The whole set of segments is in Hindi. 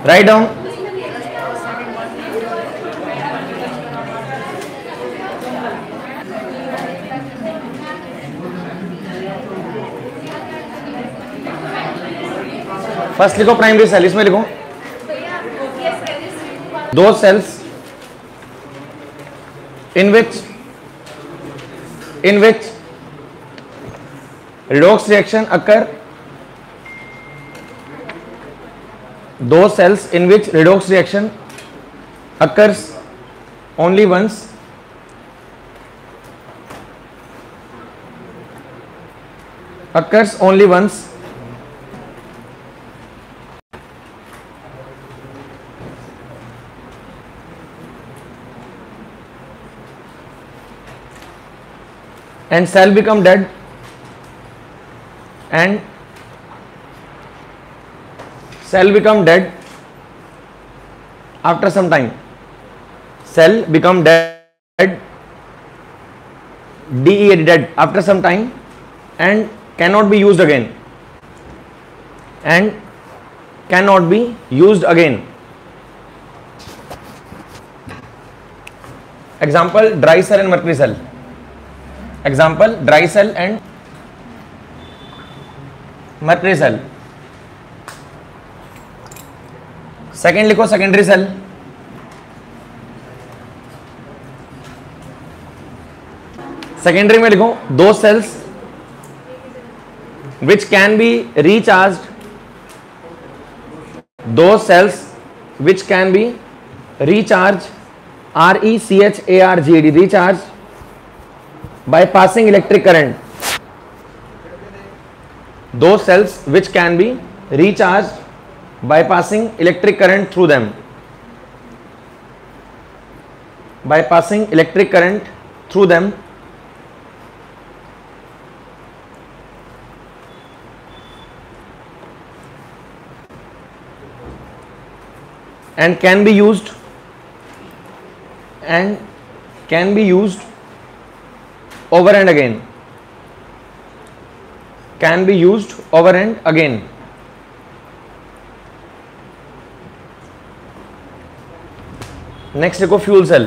Write down. फर्स्ट लिखो प्राइमरी सेल, इसमें लिखो those sales in which redox reaction occur, those cells in which redox reaction occurs only once, and cell become dead, after some time. Cell become dead, dead after some time, and cannot be used again, Example, dry cell and mercury cell. Example, dry cell and mercury cell. Second लिखो सेकेंडरी सेल। सेकेंडरी में लिखो those cells which can be recharged, those cells which can be recharge, RECHARGED, recharge by passing electric current. Those cells which can be recharged by passing electric current through them, and can be used over and again, next लिखो फ्यूल सेल।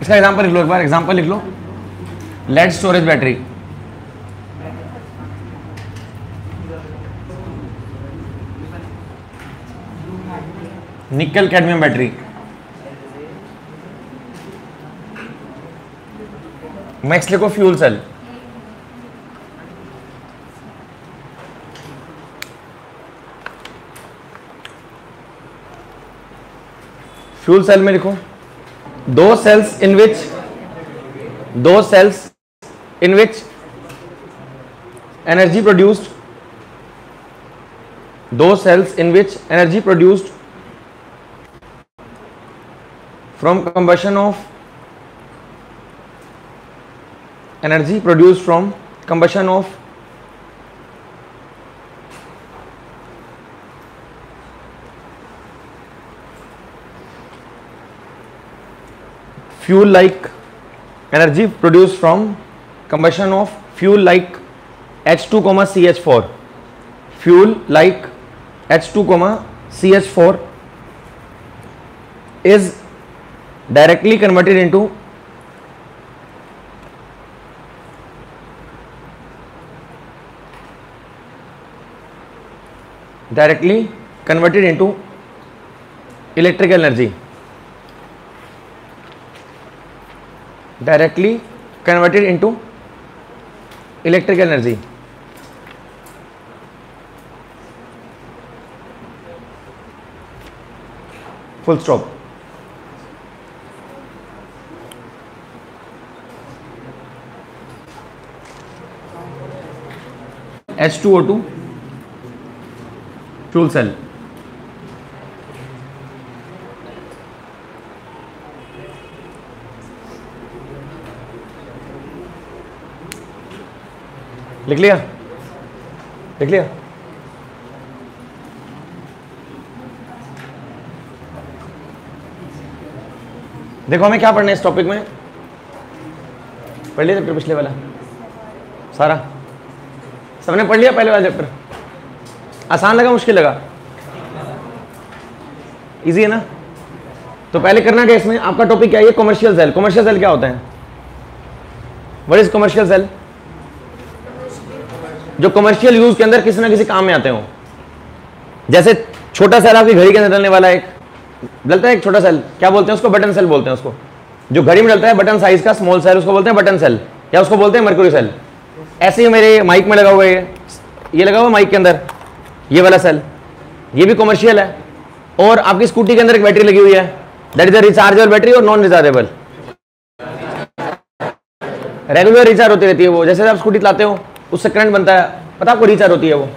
इसका एग्जांपल लिख लो, एक बार एग्जांपल लिख लो। Lead storage battery, nickel cadmium battery. Next लिखो फ्यूल सेल। फ्यूल सेल में लिखो those cells in which energy produced, from combustion of fuel like energy produced from combustion of fuel like H2, CH4. Fuel like H2, CH4 is directly converted into electrical energy. Directly converted into electrical energy. Full stop. H2O2 fuel cell. लिख लिया? देखो हमें क्या पढ़ना है इस टॉपिक में, पढ़ लिया चैप्टर पिछले वाला सारा? सबने पढ़ लिया पहले वाला चैप्टर? आसान लगा मुश्किल लगा? इजी है ना। तो पहले करना क्या इसमें, आपका टॉपिक क्या है, कमर्शियल सेल। कमर्शियल सेल क्या होता है, व्हाट इज कमर्शियल सेल? जो कमर्शियल यूज के अंदर किसी ना किसी काम में आते हो। जैसे छोटा सेल आपकी घड़ी के अंदर डलने वाला, एक डलता है एक छोटा सेल, क्या बोलते हैं उसको, बटन सेल बोलते हैं उसको। जो घड़ी में डलता है बटन साइज का स्मॉल सेल, उसको बोलते हैं बटन सेल, या उसको बोलते हैं मर्क्यूरी सेल। ऐसे ही मेरे माइक में लगा हुआ है, ये लगा हुआ माइक के अंदर, ये वाला सेल, ये भी कमर्शियल है। और आपकी स्कूटी के अंदर एक बैटरी लगी हुई है, that is a rechargeable battery और नॉन रिचार्जेबल। रेगुलर रिचार्ज होती रहती है वो, जैसे आप स्कूटी चलाते हो उससे करंट बनता है, पता आपको रिचार्ज होती है, वो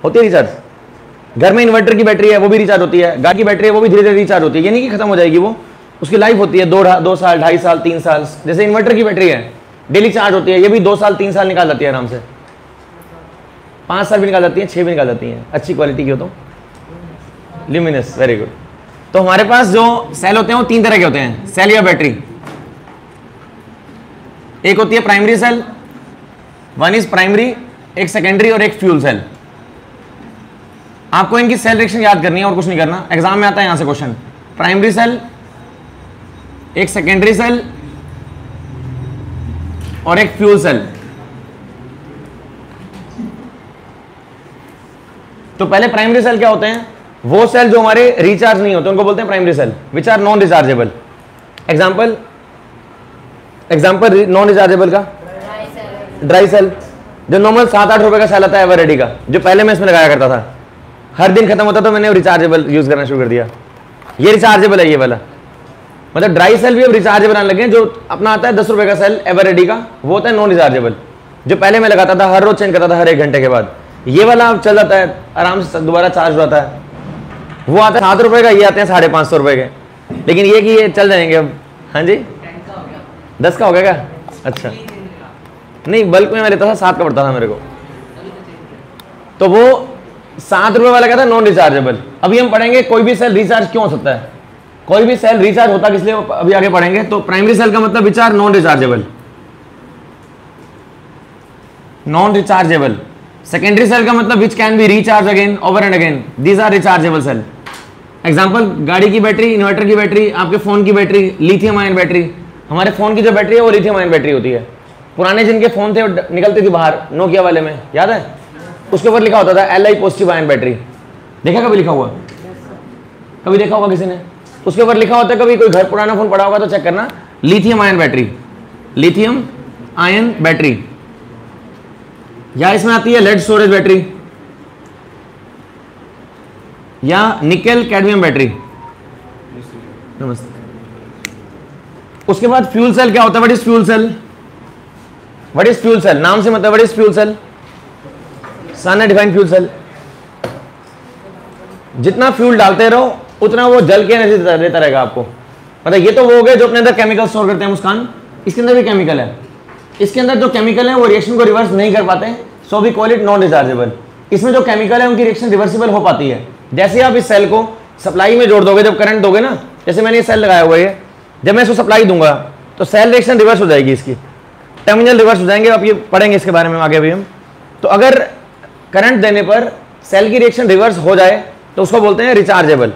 होती है रिचार्ज। घर में इन्वर्टर की बैटरी है वो भी रिचार्ज होती है, गाड़ी की बैटरी है वो भी धीरे धीरे रिचार्ज होती है, ये नहीं कि खत्म हो जाएगी वो, उसकी लाइफ होती है 2 साल 2.5 साल 3 साल। जैसे इन्वर्टर की बैटरी है डेली चार्ज होती है, ये भी 2 साल 3 साल निकाल जाती है आराम से, 5 साल भी निकाल जाती है, 6 भी निकाल जाती है, अच्छी क्वालिटी की हो तो। Luminous, very good. तो हमारे पास जो सेल होते हैं वो 3 तरह के होते हैं, सेल या बैटरी। एक होती है primary cell, one is primary, एक सेकेंडरी और एक फ्यूल सेल। आपको इनकी सेल रिएक्शन याद करनी है और कुछ नहीं करना, एग्जाम में आता है यहां से क्वेश्चन। प्राइमरी सेल, एक सेकेंडरी सेल और एक फ्यूल सेल। तो पहले प्राइमरी सेल क्या होते हैं, वो सेल जो हमारे रिचार्ज नहीं होते उनको बोलते हैं primary cell, which are non rechargeable. Example non rechargeable का ड्राई सेल, जो नॉर्मल 7-8 रुपए का सेल आता है एवररेडी का, जो पहले मैं इसमें लगाया करता था, हर दिन खत्म होता तो मैंने रिचार्जेबल यूज करना शुरू कर दिया। ये रिचार्जेबल है ये वाला, मतलब ड्राई सेल भी अब रिचार्जेबल आने लगे। जो अपना आता है 10 रुपए का सेल एवररेडी का, वो होता है नॉन रिचार्जेबल, जो पहले मैं लगाता था, हर रोज चेंज करता था हर 1 घंटे के बाद। ये वाला अब चल जाता है आराम से, दोबारा चार्ज हो जाता है। वो आता है 7 रुपए का, ये आते हैं 550 रुपए के, लेकिन ये कि ये चल जाएंगे अब। हाँ जी, 10 का हो गया क्या? अच्छा, नहीं बल्क में मैं लेता था 7 का पड़ता था मेरे को, तो वो 7 रुपए वाला क्या था, नॉन रिचार्जेबल। अभी हम पढ़ेंगे कोई भी सेल रिचार्ज क्यों हो सकता है, कोई भी सेल रिचार्ज होता किस लिए, अभी आगे पढ़ेंगे। तो प्राइमरी सेल का मतलब which are non rechargeable, non rechargeable. Secondary cell का मतलब which can be recharge again over and again, these are rechargeable cell. Example, गाड़ी की बैटरी, इन्वर्टर की बैटरी, आपके फोन की बैटरी, लिथियम आयन बैटरी। हमारे फोन की जो बैटरी है वो लिथियम आयन बैटरी होती है। पुराने जिनके फोन थे निकलती थी बाहर, नोकिया वाले में, याद है, उसके ऊपर लिखा होता था Li पॉजिटिव आयन बैटरी। देखा कभी लिखा हुआ, कभी देखा होगा किसी ने, उसके ऊपर लिखा होता है। कभी कोई घर पुराना फोन पड़ा होगा तो चेक करना, lithium ion battery, lithium ion battery. या इसमें आती है लेड स्टोरेज बैटरी, या निकेल कैडमियम बैटरी। नमस्ते। उसके बाद फ्यूल सेल क्या होता है, what is fuel cell? What is fuel cell, नाम से मतलब व्हाट इज फ्यूल सेल, सन ने डिफाइन फ्यूल सेल। जितना फ्यूल डालते रहो उतना वो जल के एनर्जी देता रहेगा आपको। मतलब ये तो वो हो गए जो अपने अंदर केमिकल स्टोर करते हैं मुस्कान, इसके अंदर भी केमिकल है। इसके अंदर जो केमिकल है वो रिएक्शन को रिवर्स नहीं कर पाते, so we call it non rechargeable. इसमें जो केमिकल है उनकी रिएक्शन रिवर्सिबल हो पाती है। जैसे आप इस सेल को सप्लाई में जोड़ दोगे, जब करंट दोगे ना, जैसे मैंने ये सेल लगाया हुआ है, जब मैं इसको सप्लाई दूंगा तो सेल रिएक्शन रिवर्स हो जाएगी, इसकी टर्मिनल रिवर्स हो जाएंगे। आप ये पढ़ेंगे इसके बारे में आगे भी हम। तो अगर करंट देने पर सेल की रिएक्शन रिवर्स हो जाए तो उसको बोलते हैं रिचार्जेबल,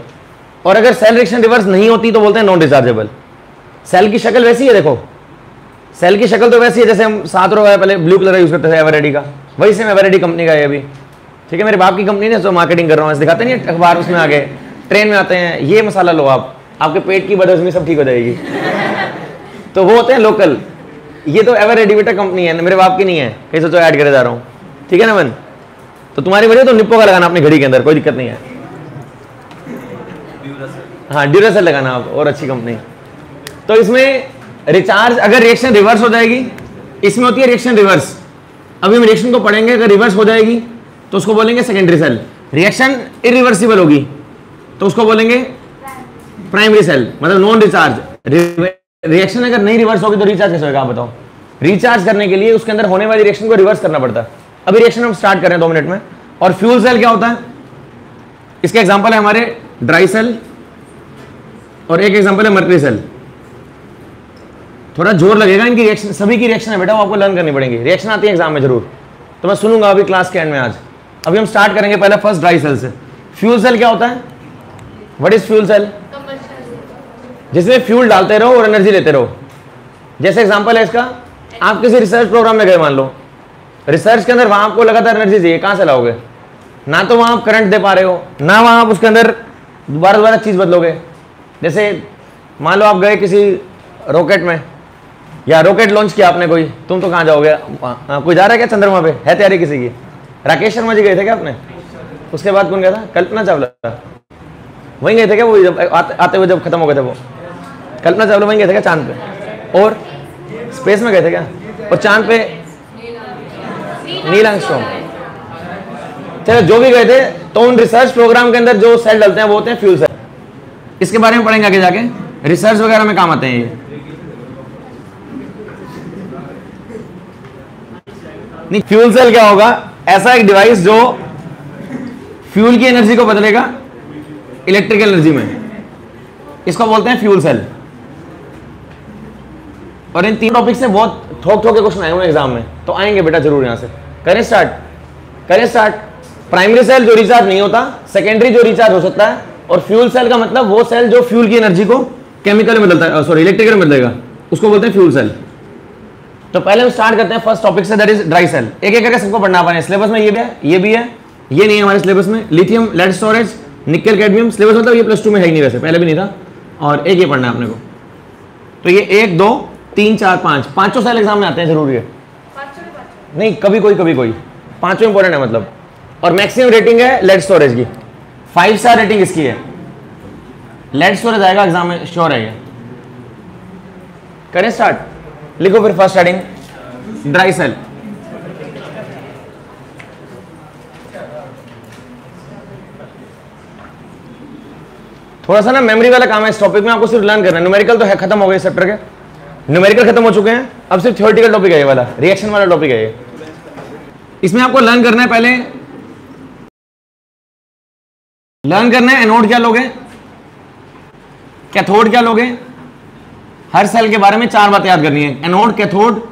और अगर सेल रिएक्शन रिवर्स नहीं होती तो बोलते हैं नॉन रिचार्जेबल। सेल की शक्ल वैसी है, देखो सेल की शक्ल तो वैसी है जैसे हम 7 रुपए पहले ब्लू कलर यूज करते थे एवररेडी का, वही सेम एवररेडी कंपनी का है अभी, ठीक है। मेरे बाप की कंपनी ने जो मार्केटिंग कर रहा हूँ, दिखाते नहीं अखबार, उसमें आगे ट्रेन में आते हैं, ये मसाला लो आप, आपके पेट की बदहजमी सब ठीक हो जाएगी। तो वो होते हैं लोकल, ये तो एवररेडी बेटा कंपनी है, मेरे बाप की नहीं है, कहीं सोचो ऐड करे जा रहा हूँ, ठीक है ना मन। तो तुम्हारी वजह तो निप्पो का लगाना अपनी घड़ी के अंदर, कोई दिक्कत नहीं है। हाँ ड्यूरासेल लगाना आप, और अच्छी कंपनी। तो इसमें रिचार्ज, अगर रिएक्शन रिवर्स हो जाएगी, इसमें होती है रिएक्शन रिवर्स। अभी हम रिएक्शन को पढ़ेंगे, अगर रिवर्स हो जाएगी तो उसको बोलेंगे सेकेंडरी सेल। रिएक्शन इरिवर्सिबल होगी तो उसको बोलेंगे प्राइमरी सेल, मतलब नॉन रिचार्ज। रिएक्शन अगर नहीं रिवर्स होगी तो रिचार्ज कैसे होगा आप बताओ? रिचार्ज करने के लिए उसके अंदर होने वाली रिएक्शन को रिवर्स करना पड़ता है। अभी रिएक्शन हम स्टार्ट कर रहे हैं 2 मिनट में। और फ्यूल सेल क्या होता है, इसके एग्जांपल है हमारे ड्राई सेल, और एक एग्जांपल है मर्क्यूरी सेल। थोड़ा जोर लगेगा इनकी रिएक्शन, सभी की रिएक्शन है बेटा, वो आपको लर्न करनी पड़ेगी। रिएक्शन आती है एग्जाम में जरूर, तो मैं सुनूंगा अभी क्लास के एंड में आज। अभी हम स्टार्ट करेंगे पहले फर्स्ट ड्राई सेल से। फ्यूल सेल क्या होता है, व्हाट इज फ्यूल सेल? जिसमें फ्यूल डालते रहो और एनर्जी लेते रहो। जैसे एग्जांपल है इसका, आप किसी रिसर्च प्रोग्राम में गए, मान लो रिसर्च के अंदर वहां आपको लगातार एनर्जी चाहिए, कहां से लाओगे? ना तो वहां आप करंट दे पा रहे हो, ना वहां आप उसके अंदर दोबारा दोबारा चीज बदलोगे। जैसे मान लो आप गए किसी रॉकेट में, या रॉकेट लॉन्च किया आपने, कोई तुम तो कहाँ जाओगे? कोई जा रहा है क्या चंद्रमा पे? है तैयारी किसी की? राकेश शर्मा जी गए थे क्या आपने? उसके बाद कौन गया था? कल्पना चावला वहीं गए थे क्या? वो जब आते हुए जब खत्म हो गए थे वो कल्पना चावला वहीं गए थे क्या चांद पे? और स्पेस में गए थे क्या? और चांद पे नील आर्मस्ट्रांग। चलो जो भी गए थे, तो उन रिसर्च प्रोग्राम के अंदर जो सेल डलते हैं वो होते हैं फ्यूल सेल। इसके बारे में पढ़ेंगे आगे जाके, रिसर्च वगैरह में काम आते हैं ये। नहीं, फ्यूल सेल क्या होगा? ऐसा एक डिवाइस जो फ्यूल की एनर्जी को बदलेगा इलेक्ट्रिकल एनर्जी में, इसको बोलते हैं फ्यूल सेल। और इन तीन टॉपिक से बहुत ठोक ठोक के क्वेश्चन आए हुए एग्जाम में, तो आएंगे बेटा जरूर। यहां से करें स्टार्ट। प्राइमरी सेल जो रिचार्ज नहीं होता, सेकेंडरी जो रिचार्ज हो सकता है, और फ्यूल सेल का मतलब वो सेल जो फ्यूल की एनर्जी को केमिकल में बदलता है, सॉरी इलेक्ट्रिकल में बदलेगा, उसको बोलते हैं फ्यूल सेल। तो पहले हम स्टार्ट करते हैं फर्स्ट टॉपिक से, दैट इज ड्राई सेल। एक एक करके सबको पढ़ना पाए। सिलेबस में ये भी है, ये भी है, ये नहीं है हमारे सिलेबस में। लिथियम, लेड स्टोरेज, निकल, कैडमियम, सिलेबस मतलब ये प्लस 2 में है ही नहीं, वैसे पहले भी नहीं था। और एक ये पढ़ना है अपने को। तो ये 1 2 3 4 5 पांचों सेल एग्जाम में आते हैं, जरूरी है। नहीं, कभी कोई पांचों इंपॉर्टेंट है मतलब। और मैक्सिमम रेटिंग है लेड स्टोरेज की, 5 स्टार रेटिंग इसकी है। लेड स्टोरेज आएगा एग्जाम में, श्योर है ये। करें स्टार्ट, लिखो फिर फर्स्ट हेडिंग ड्राई सेल। थोड़ा सा ना मेमोरी वाला काम है इस टॉपिक में, आपको सिर्फ लर्न करना है। न्यूमेरिकल तो है, खत्म हो गए इस चैप्टर के, न्यूमेरिकल खत्म हो चुके हैं। अब सिर्फ थ्योरेटिकल टॉपिक है ये वाला, रिएक्शन वाला टॉपिक है ये। इसमें आपको लर्न करना है, पहले लर्न करना है एनोड क्या लोगे, कैथोड क्या लोगे। हर सेल के बारे में 4 बातें याद करनी है, एनोड, कैथोड,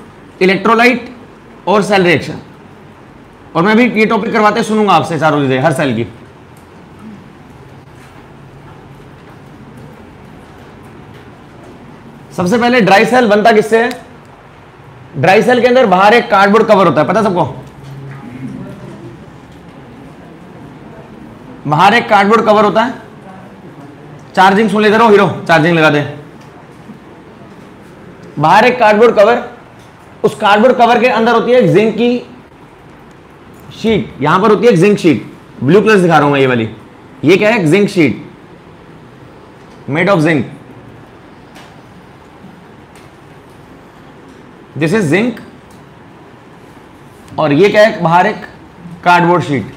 इलेक्ट्रोलाइट और सेल रिएक्शन। और मैं भी ये टॉपिक करवाते सुनूंगा आपसे चारों चीजें हर सेल की। सबसे पहले ड्राई सेल बनता किससे है? ड्राई सेल के अंदर बाहर एक कार्डबोर्ड कवर होता है, पता सबको? बाहर एक कार्डबोर्ड कवर होता है। चार्जिंग सुन लेते रहो, हीरो चार्जिंग लगा दे। बाहर एक कार्डबोर्ड कवर, उस कार्डबोर्ड कवर के अंदर होती है एक जिंक की शीट। यहां पर होती है एक जिंक शीट, ब्लू कलर दिखा रहा हूं मैं ये वाली। ये क्या है? Zinc sheet, made of zinc. This is zinc. और ये क्या है? बाहर एक कार्डबोर्ड शीट।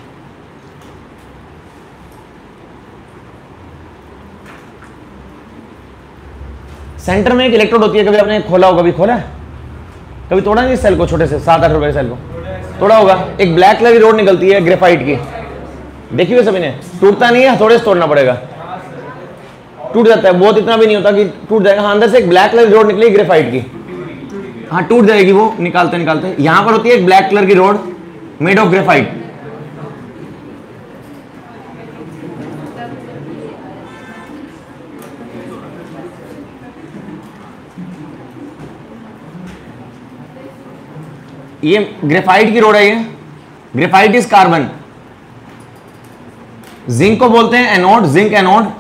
सेंटर में एक इलेक्ट्रोड होती है। कभी आपने खोला हो, कभी खोला है? कभी तोड़ा नहीं सेल को? छोटे से 7-8 रुपए सेल को तोड़ा होगा। एक ब्लैक कलर की रोड निकलती है ग्रेफाइट की, देखी हुई सभी ने? टूटता नहीं है, हथौड़े से तोड़ना पड़ेगा, टूट जाता है। बहुत इतना भी नहीं होता कि टूट जाएगा। हाँ, अंदर से एक ब्लैक कलर की रोड निकली ग्रेफाइट की, हाँ टूट जाएगी वो निकालते निकालते। यहां पर होती है एक ब्लैक कलर की रोड मेड ऑफ ग्रेफाइट। ये ग्रेफाइट की रोड है। ये ग्रेफाइट इज कार्बन। जिंक को बोलते हैं एनोड, जिंक एनोड।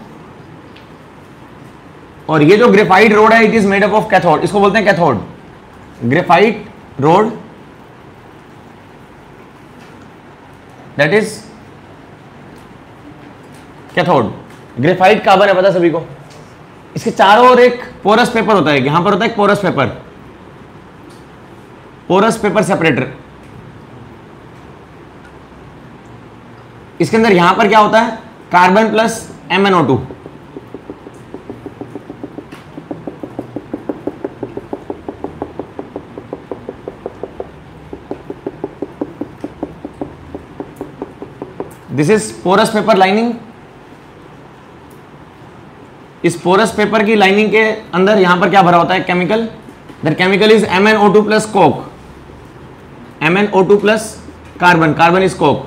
और ये जो ग्रेफाइट रोड है, it is made up of cathode, इसको बोलते हैं cathode. Graphite road that is cathode. Graphite carbon है, पता सभी को। इसके चारों ओर एक पोरस पेपर होता है, यहां पर होता है एक porous paper, porous paper separator. इसके अंदर यहां पर क्या होता है? Carbon plus MnO2। This is porous paper lining. इस पोरस पेपर की लाइनिंग के अंदर यहां पर क्या भरा होता है? Chemical. That chemical is MnO2 plus coke. MnO2 plus carbon, carbon is coke.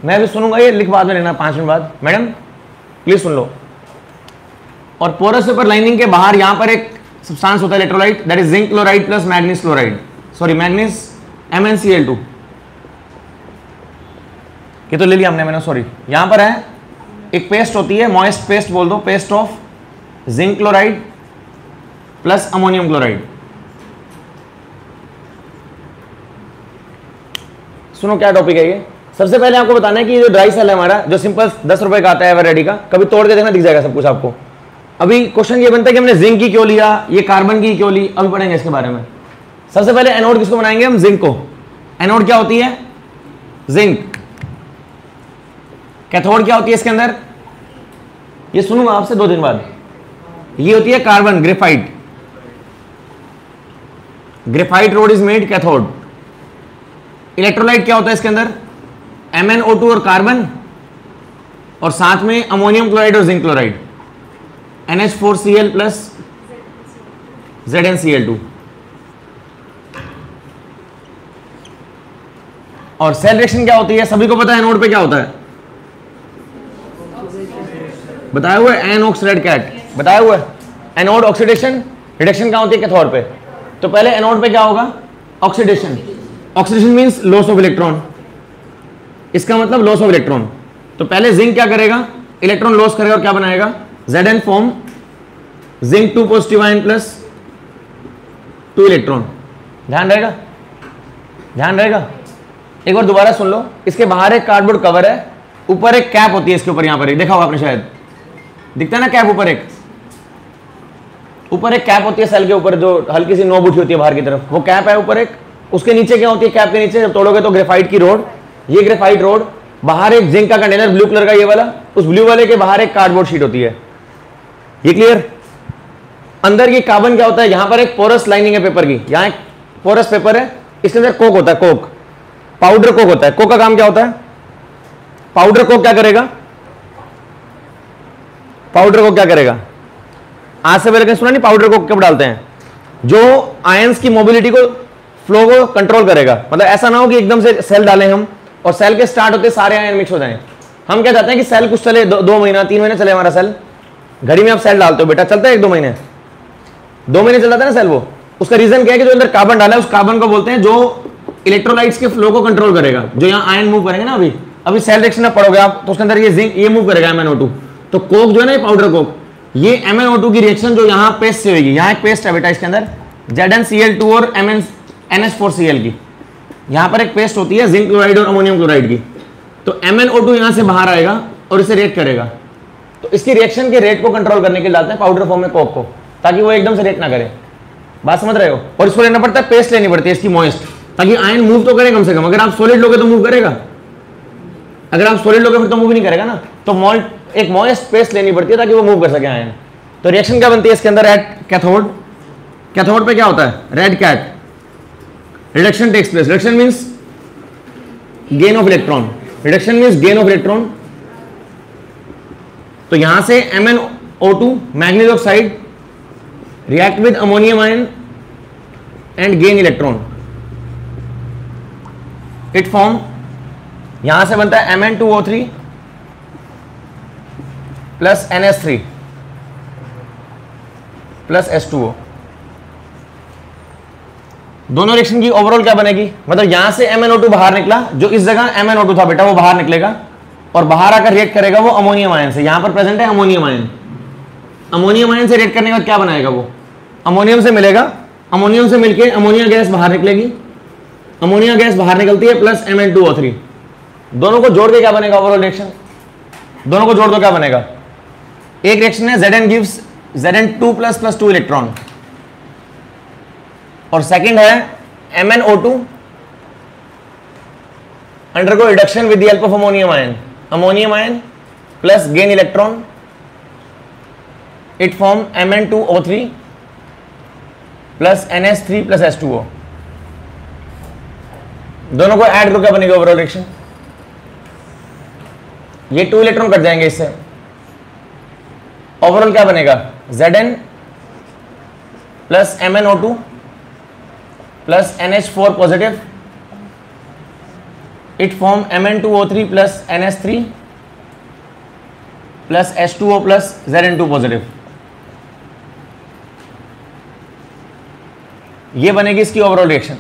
मैं भी सुनूंगा, ये लिख बाद में लेना 5 मिनट बाद। मैडम प्लीज सुन लो। और पोरस पेपर लाइनिंग के बाहर यहां पर एक सब्सटेंस होता है electrolyte, that is zinc chloride plus manganese chloride, sorry manganese MnCl2। ये तो ले लिया हमने, मैंने सॉरी। यहां पर है एक पेस्ट होती है, मॉइस्ट पेस्ट बोल दो, paste of zinc chloride plus ammonium chloride. सुनो क्या टॉपिक है ये। सबसे पहले आपको बताना है कि ये जो ड्राई सेल है हमारा, जो सिंपल 10 रुपए का आता है एवर रेडी का, कभी तोड़ के देखना, दिख जाएगा सब कुछ आपको। अभी क्वेश्चन ये बनता है कि हमने जिंक की क्यों लिया, ये कार्बन की क्यों ली, अभी पढ़ेंगे इसके बारे में। सबसे पहले एनोड किसको बनाएंगे हम, जिंक को। एनोड क्या होती है, जिंक। कैथोड क्या होती है इसके अंदर, ये सुनूंगा आपसे 2 दिन बाद, ये होती है carbon, graphite. Graphite road is made cathode. Electrolyte क्या होता है इसके अंदर, MnO2 और कार्बन, और साथ में अमोनियम क्लोराइड और zinc chloride, NH4Cl plus ZnCl2। और सेल रिएक्शन क्या होती है, सभी को पता है एनोड पे क्या होता है, बताया हुआ है, एनऑक्स रेड कैट बताया हुआ है। एनोड ऑक्सीडेशन, रिडक्शन क्या होती है कैथोड पे। तो पहले एनोड पे क्या होगा, oxidation. Oxidation means loss of electron, इसका मतलब लॉस ऑफ इलेक्ट्रॉन। तो पहले जिंक क्या करेगा, इलेक्ट्रॉन लॉस करेगा और क्या बनाएगा, Zn form zinc 2 positive ion plus 2 electron. ध्यान रहेगा, ध्यान रहेगा। एक बार दोबारा सुन लो। इसके बाहर एक कार्डबोर्ड कवर है, ऊपर एक कैप होती है इसके ऊपर, यहां पर देखा होगा आपने शायद, दिखता है ना कैप ऊपर एक, ऊपर एक कैप होती है सेल के ऊपर, जो हल्की सी नोब उठी होती है बाहर की तरफ, वो कैप है ऊपर एक। उसके नीचे क्या होती है, कैप के नीचे जब तोड़ोगे तो ग्रेफाइट की रोड, ये ग्रेफाइट रोड, बाहर एक जिंक का कंटेनर ब्लू कलर का ये वाला, उस ब्लू वाले के बाहर एक कार्डबोर्ड शीट होती है। ये क्लियर। अंदर ये कार्बन क्या होता है, यहां पर एक पोरस लाइनिंग है पेपर की, यहां एक पोरस पेपर है, इसके अंदर कोक होता है, कोक, पाउडर कोक होता है। कोक का काम क्या होता है, पाउडर कोक क्या करेगा, पाउडर कोक क्या करेगा, आज से पहले सुना नहीं पाउडर कोक कब डालते हैं, जो आयंस की मोबिलिटी को, फ्लो को कंट्रोल करेगा। मतलब ऐसा ना हो कि एकदम से सेल डालें हम और सेल के स्टार्ट होते सारे आयन मिक्स हो जाएं। हम क्या चाहते हैं कि सेल कुछ चले, 2 महीना 3 महीने चले हमारा सेल। घड़ी में आप सेल डालते हो बेटा, चलता है 1-2 महीने, 2 महीने चलता है ना सेल। वो उसका रीजन क्या है कि जो अंदर कार्बन डाला है, उस कार्बन को बोलते हैं जो इलेक्ट्रोलाइट्स के फ्लो को कंट्रोल करेगा। जो यहाँ आयन मूव करेंगे ना, अभी सेल रिएक्शन में पढ़ोगे आप, तो उसके अंदर ये जिंक ये मूव करेगा MnO2। तो कोक जो है ना, ये पाउडर कोक, ये MnO2 की रिएक्शन जो यहाँ पेस्ट से होगी, यहाँ एक पेस्ट है बेटा इसके अंदर, ZnCl2 और NH4Cl की, यहाँ पर एक पेस्ट होती है जिंक क्लोराइड और अमोनियम क्लोराइड की। तो MnO2 यहाँ से बाहर आएगा और इसे रिएक्ट करेगा। तो इसकी रिएक्शन के रेट को कंट्रोल करने के लिए डालते हैं पाउडर फॉर्म में कोक को, ताकि वो एकदम से रिएक्ट ना करे। बात समझ रहे हो। और इसको लेना पड़ता है, पेस्ट लेनी पड़ती है इसकी मॉइस्ट, ताकि आयन मूव तो करे कम से कम। अगर आप सॉलिड लोगे तो मूव करेगा, अगर आप सॉलिड लोगे फिर तो मूव नहीं करेगा ना। तो एक मॉइस्ट पेस्ट लेनी पड़ती है ताकि वो मूव कर सके आयन। तो रिएक्शन क्या बनती है इसके अंदर, रेड कैथोड, कैथोड पे क्या होता है, red cat, reduction takes place. Reduction means gain of electron, reduction means gain of electron. तो यहां से MnO2 manganese oxide react with ammonium ion and gain electron. It form, यहां से बनता है Mn2O3 plus NH3 plus H2O। दोनों रिएक्शन की ओवरऑल क्या बनेगी, मतलब यहां से MnO2 बाहर निकला, जो इस जगह MnO2 था बेटा वो बाहर निकलेगा और बाहर आकर रिएक्ट करेगा वो अमोनियम आयन से। यहां पर प्रेजेंट है अमोनियम आयन। अमोनियम आयन से रिएक्ट करने के बाद क्या बनाएगा वो, अमोनियम से मिलेगा, अमोनियम से मिलके अमोनिया गैस बाहर निकलेगी, अमोनिया गैस बाहर निकलती है प्लस Mn2O3। दोनों को जोड़ के क्या बनेगा ओवरऑल रिएक्शन, दोनों को जोड़ दो क्या बनेगा। एक रिएक्शन है Zn gives Zn2 plus 2 electron, और सेकंड है MnO2 undergo reduction with the help of ammonium ion, ammonium ion plus gain electron, it form Mn2O3 plus NH3 plus H2O। दोनों को ऐड करो क्या बनेगा ओवरऑल रिएक्शन, ये 2 इलेक्ट्रॉन कट जाएंगे इससे, ओवरऑल क्या बनेगा Zn plus MnO2 plus NH4 positive it form Mn2O3 plus NH3 plus H2O plus Zn2 positive. ये बनेगी इसकी ओवरऑल रिएक्शन।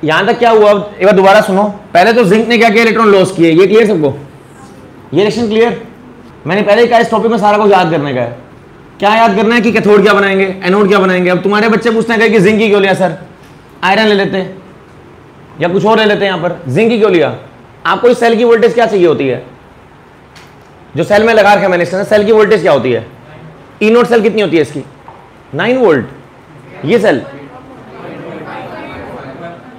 यहां तक क्या हुआ, एक बार दोबारा सुनो। पहले तो जिंक ने क्या किया, इलेक्ट्रॉन लॉस किए। ये क्लियर सबको, ये रिएक्शन क्लियर। मैंने पहले ही कहा इस टॉपिक में सारा कुछ याद करने का है। क्या याद करना है कि कैथोड क्या बनाएंगे, एनोड क्या बनाएंगे। अब तुम्हारे बच्चे पूछते हैं कि जिंक ही क्यों लिया सर, आयरन ले लेते या कुछ और ले लेते हैं। यहाँ पर जिंक ही क्यों लिया? आपको इस सेल की वोल्टेज क्या चाहिए होती है, जो सेल में लगा रखा है मैंने, सेल की वोल्टेज क्या होती है? ई नोट सेल कितनी होती है इसकी? 9 वोल्ट। ये सेल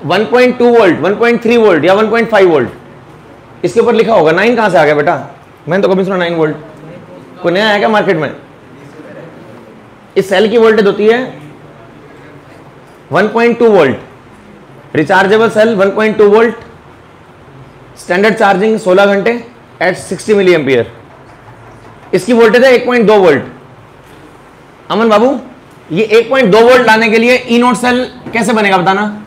1.2 वोल्ट, 1.3 वोल्ट या 1.5 वोल्ट। इसके ऊपर लिखा होगा। 9 कहां से आ गया बेटा? मैंने तो कभी सुना 9 वोल्ट। कोई नया आया क्या मार्केट में? इस सेल की वोल्टेज होती है 1.2 volt. Rechargeable cell 1.2 volt, standard charging 16 घंटे एट 60 मिली एम्पियर। इसकी वोल्टेज है 1.2 वोल्ट। अमन बाबू, ये 1.2 वोल्ट लाने के लिए ई नोट सेल कैसे बनेगा बताना।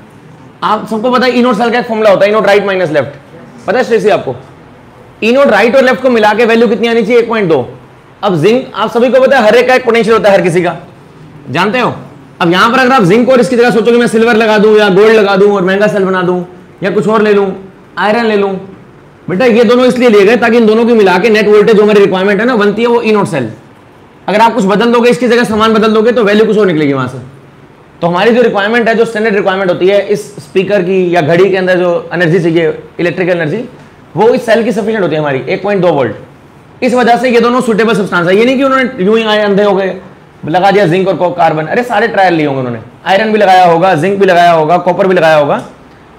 आप सबको पता है ई नोट सेल का एक फॉर्मूला होता है, ई नोट राइट माइनस लेफ्ट। पता है स्ट्रेसी आपको? ई नोट राइट और लेफ्ट को मिला के वैल्यू कितनी आनी चाहिए? 1.2। अब जिंक आप सभी को पता है हर एक का एक पोटेंशियल होता है, हर किसी का, जानते हो। अब यहां पर अगर आप जिंक और इसकी जगह सोचो कि मैं सिल्वर लगा दूं या गोल्ड लगा दूं और महंगा सेल बना दूं या कुछ और ले लूं, आयरन ले लूं, बेटा ये दोनों इसलिए लिए गए ताकि इन दोनों की मिला के नेट वोल्टेज जो हमारी रिक्वायरमेंट है ना बनती है वो ई नोट सेल। अगर आप कुछ बदल दोगे, इसकी जगह सामान बदल दोगे तो वैल्यू कुछ और निकलेगी वहां से। तो हमारी जो रिक्वायरमेंट है, जो स्टैंडर्ड रिक्वायरमेंट होती है इस स्पीकर की या घड़ी के अंदर जो एनर्जी चाहिए, इलेक्ट्रिकल एनर्जी, वो इस सेल की सफिशिएंट होती है हमारी 1.2 वोल्ट। इस वजह से ये दोनों सुटेबल सब्सटेंस है। ये नहीं कि उन्होंने यूं ही आए अंधे हो गए लगा दिया जिंक और कार्बन। अरे सारे ट्रायल लिए होंगे उन्होंने, आयरन भी लगाया होगा, जिंक भी लगाया होगा, कॉपर भी लगाया होगा,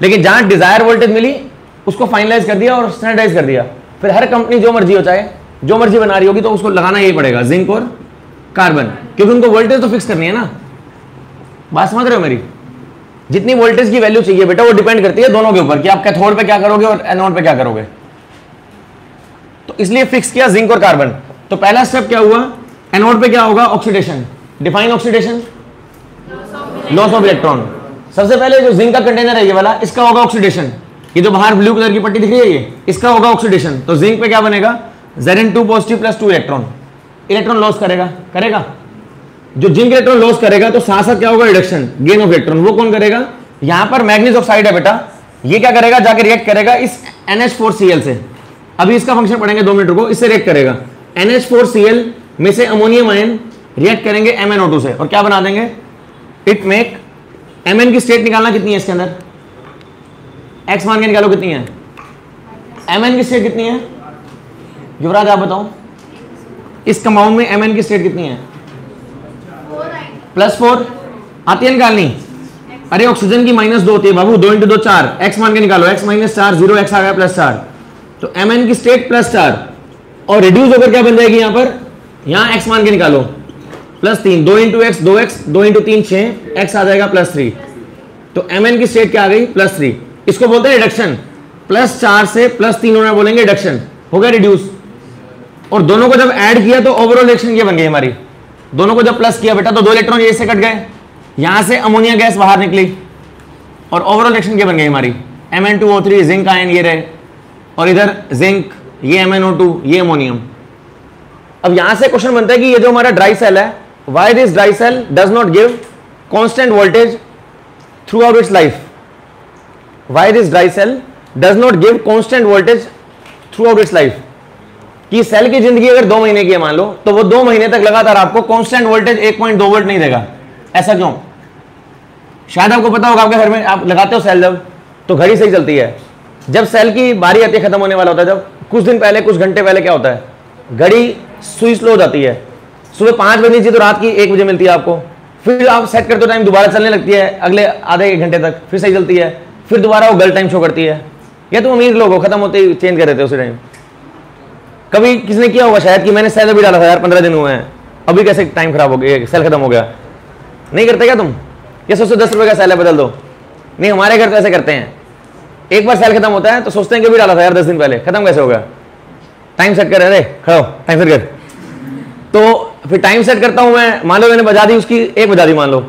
लेकिन जहां डिजायर वोल्टेज मिली उसको फाइनलाइज कर दिया और स्टैंडर्डाइज कर दिया। फिर हर कंपनी जो मर्जी हो, चाहे जो मर्जी बना रही होगी, तो उसको लगाना यही पड़ेगा जिंक और कार्बन, क्योंकि उनको वोल्टेज तो फिक्स करनी है ना। बात समझ रहे हो मेरी? जितनी वोल्टेज की वैल्यू चाहिए बेटा वो डिपेंड करती है दोनों के ऊपर कि आप कैथोड पे क्या करोगे और एनोड पे क्या करोगे। तो इसलिए फिक्स किया जिंक और कार्बन। तो पहला स्टेप क्या हुआ, एनोड पे क्या होगा? Oxidation. Define oxidation, loss of electron. सबसे पहले जो जिंक का कंटेनर है ये वाला, इसका होगा ऑक्सीडेशन। ये जो बाहर ब्लू कलर की पट्टी दिख रही है ये, इसका होगा ऑक्सीडेशन। तो जिंक पे क्या बनेगा? Zn2 positive plus 2 electron. Electron loss करेगा। जो जिंक इलेक्ट्रॉन लॉस करेगा तो साथ साथ क्या होगा? Reduction, gain of electron. वो कौन करेगा? यहां पर मैग्नीज ऑक्साइड है बेटा, ये क्या करेगा? जाके रिएक्ट करेगा इस NH4Cl से। अभी इसका फंक्शन पढ़ेंगे 2 मिनट को। इससे रिएक्ट करेगा NH4Cl में से अमोनियम आयन रिएक्ट करेंगे MnO2 से और क्या बना देंगे? इट मेक Mn की स्टेट निकालना कितनी है इसके अंदर? एक्स मान के निकालो कितनी है? Mn की स्टेट कितनी है युवराज आप बताओ? इस कंपाउंड में Mn की स्टेट कितनी है? +4 आती है निकालनी। अरे ऑक्सीजन की -2 होती है बाबू, 2 × 2 4। एक्स मान के निकालो, x -4 0, x आ गया +4। तो Mn की स्टेट +4 और रिड्यूस होकर क्या बन जाएगी यहां पर? यहां x मान के निकालो +3, 2 × x 2x, 2 × 3 6, x आ जाएगा +3। तो Mn की स्टेट क्या आ गई? +3। इसको बोलते हैं रिडक्शन। +4 से +3 होना बोलेंगे रिडक्शन, हो गया रिड्यूस। और दोनों को जब ऐड किया तो ओवरऑल रिएक्शन ये बन गई हमारी। दोनों को जब प्लस किया बेटा तो 2 इलेक्ट्रॉन ये से कट गए, यहां से अमोनिया गैस बाहर निकली और ओवरऑल रिएक्शन क्या बन गई हमारी? Mn2O3 जिंक आयन ये रहे और इधर जिंक, ये MnO2, ये अमोनियम। अब यहां से क्वेश्चन बनता है कि ये जो हमारा ड्राई सेल है, why this dry cell does not give constant voltage throughout its life? Why this dry cell does not give constant voltage throughout its life? कि सेल की जिंदगी अगर 2 महीने की है मान लो, तो वो 2 महीने तक लगातार आपको कांस्टेंट वोल्टेज 1.2 वोल्ट नहीं देगा। ऐसा क्यों? शायद आपको पता होगा, आपके घर में आप लगाते हो सेल जब, तो घड़ी सही चलती है। जब सेल की बारी आती है खत्म होने वाला होता है, जब कुछ दिन पहले, कुछ घंटे पहले क्या होता है? घड़ी सुई स्लो हो जाती है। सुबह 5 बजे थी तो रात की 1 बजे मिलती है आपको। फिर आप सेट करते हो टाइम, दोबारा चलने लगती है अगले आधे 1 घंटे तक, फिर सही चलती है, फिर दोबारा वो गलत टाइम शो करती है। या तुम अमीर लोग हो, खत्म होते ही चेंज कर देते हो उसी टाइम। कभी किसी ने किया होगा शायद कि मैंने सेल अभी डाला था यार, 15 दिन हुए हैं, अभी कैसे टाइम खराब हो गया, सेल खत्म हो गया। नहीं करते क्या तुम? ये सोचो 10 रुपए का सेल है बदल दो। नहीं, हमारे घर तो ऐसे करते हैं, एक बार सेल खत्म होता है तो सोचते हैं कि अभी डाला था यार 10 दिन पहले, खत्म कैसे हो गया? टाइम सेट कर, अरे खड़ो टाइम सेट कर। तो फिर टाइम सेट करता हूं मैं, मान लो मैंने बजा दी उसकी 1 बजा दी मान लो,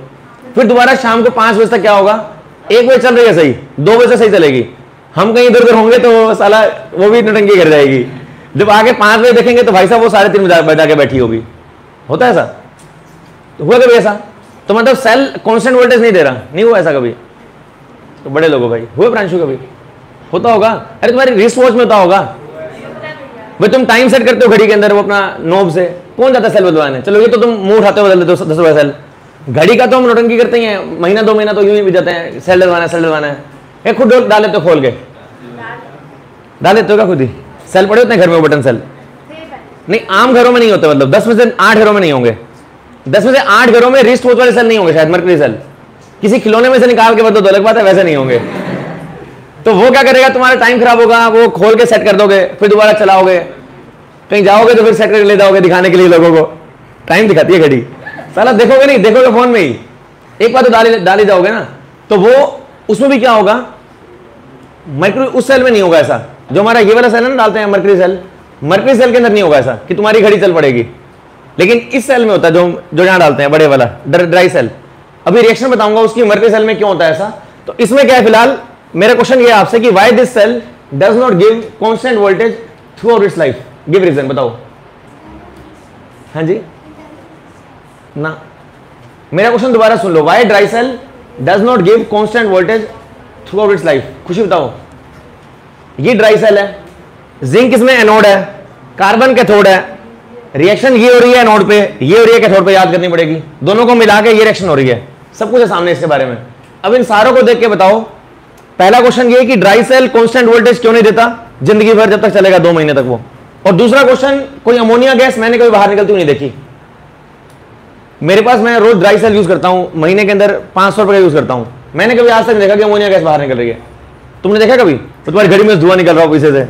फिर दोबारा शाम को 5 बजे तक क्या होगा, 1 बजे चल रही है सही, 2 बजे से सही चलेगी, हम कहीं इधर उधर होंगे तो साला वो भी नौटंकी कर जाएगी। जब आगे 5 बजे देखेंगे तो भाई साहब वो 3:30 बजे के बैठी होगी। होता है ऐसा? तो हुआ कभी ऐसा? तो मतलब सेल कांस्टेंट वोल्टेज नहीं दे रहा, नहीं हुआ ऐसा कभी? तो बड़े लोगों भाई हुए प्रांशु कभी? होता होगा। अरे तुम्हारी रिस्ट वॉच में होता होगा भाई, तुम टाइम सेट करते हो घड़ी के अंदर वो अपना नोब से, कौन जाता है सेल बदलवाने? चलो ये तो तुम मुंह उठाते हो बदल देते हो 10 रुपए सेल, घड़ी का तो हम नौटंकी करते ही हैं, महीना 2 महीना तो यूं ही भी जाते हैं, सेल डलवाना है सेल डलवाना है। एक खुद डाल लेते हो खोल के, डाल लेते हो क्या खुद ही? सेल पड़े होते हैं घर में वो बटन सेल? नहीं, आम घरों में नहीं होते, मतलब 10 में से 8 घरों में नहीं होंगे, 10 में से 8 घरों में रिस्ट वॉच वाले सेल नहीं होंगे शायद, मर्करी सेल। किसी खिलौने में से निकाल के बदलो तो अलग बात है, वैसे नहीं होंगे। तो वो क्या करेगा, तुम्हारा टाइम खराब होगा, वो खोल के सेट कर दोगे, फिर दोबारा चलाओगे, कहीं जाओगे तो फिर सेट करके ले जाओगे दिखाने के लिए लोगों को, टाइम दिखाती है घड़ी। साला देखोगे नहीं, देखोगे फोन में ही, एक बार तो डाल ही जाओगे ना। तो वो उसमें भी क्या होगा, मर्करी उस सेल में नहीं होगा ऐसा, जो हमारा ये वाला सेल है ना डालते हैं मर्करी सेल, मर्करी सेल के अंदर नहीं होगा ऐसा कि तुम्हारी घड़ी चल पड़ेगी। लेकिन इस सेल में होता है जो यहां डालते हैं बड़े वाला ड्राई सेल। अभी रिएक्शन बताऊंगा उसकी मर्करी सेल में क्यों होता है ऐसा। तो इसमें क्या है, फिलहाल मेरा क्वेश्चन ये है आपसे कि why this cell does not give constant voltage throughout its life, give reason, बताओ। हाँ जी ना, मेरा क्वेश्चन दोबारा सुन लो, why dry cell does not give constant voltage throughout its life. खुशी बताओ। ये ड्राई सेल है, जिंक इसमें एनोड है, कार्बन कैथोड है, रिएक्शन ये हो रही है एनोड पे, ये हो रही है कैथोड पे, याद करनी पड़ेगी, दोनों को मिला के ये रिएक्शन हो रही है, सब कुछ है सामने इसके बारे में। अब इन सारों को देख के बताओ, पहला क्वेश्चन ये कि ड्राई सेल कांस्टेंट वोल्टेज क्यों नहीं देता जिंदगी भर, जब तक चलेगा 2 महीने तक वो। और दूसरा क्वेश्चन, कोई अमोनिया गैस मैंने कभी बाहर निकलती हुई नहीं देखी मेरे पास, मैं रोज ड्राई सेल यूज करता हूं, महीने के अंदर 500 रुपए का यूज करता हूं, मैंने कभी आज तक देखा कि अमोनिया गैस बाहर निकल रही है। तुमने देखा कभी? तो तुम्हारी घड़ी में धुआं निकल रहा हो पीछे से,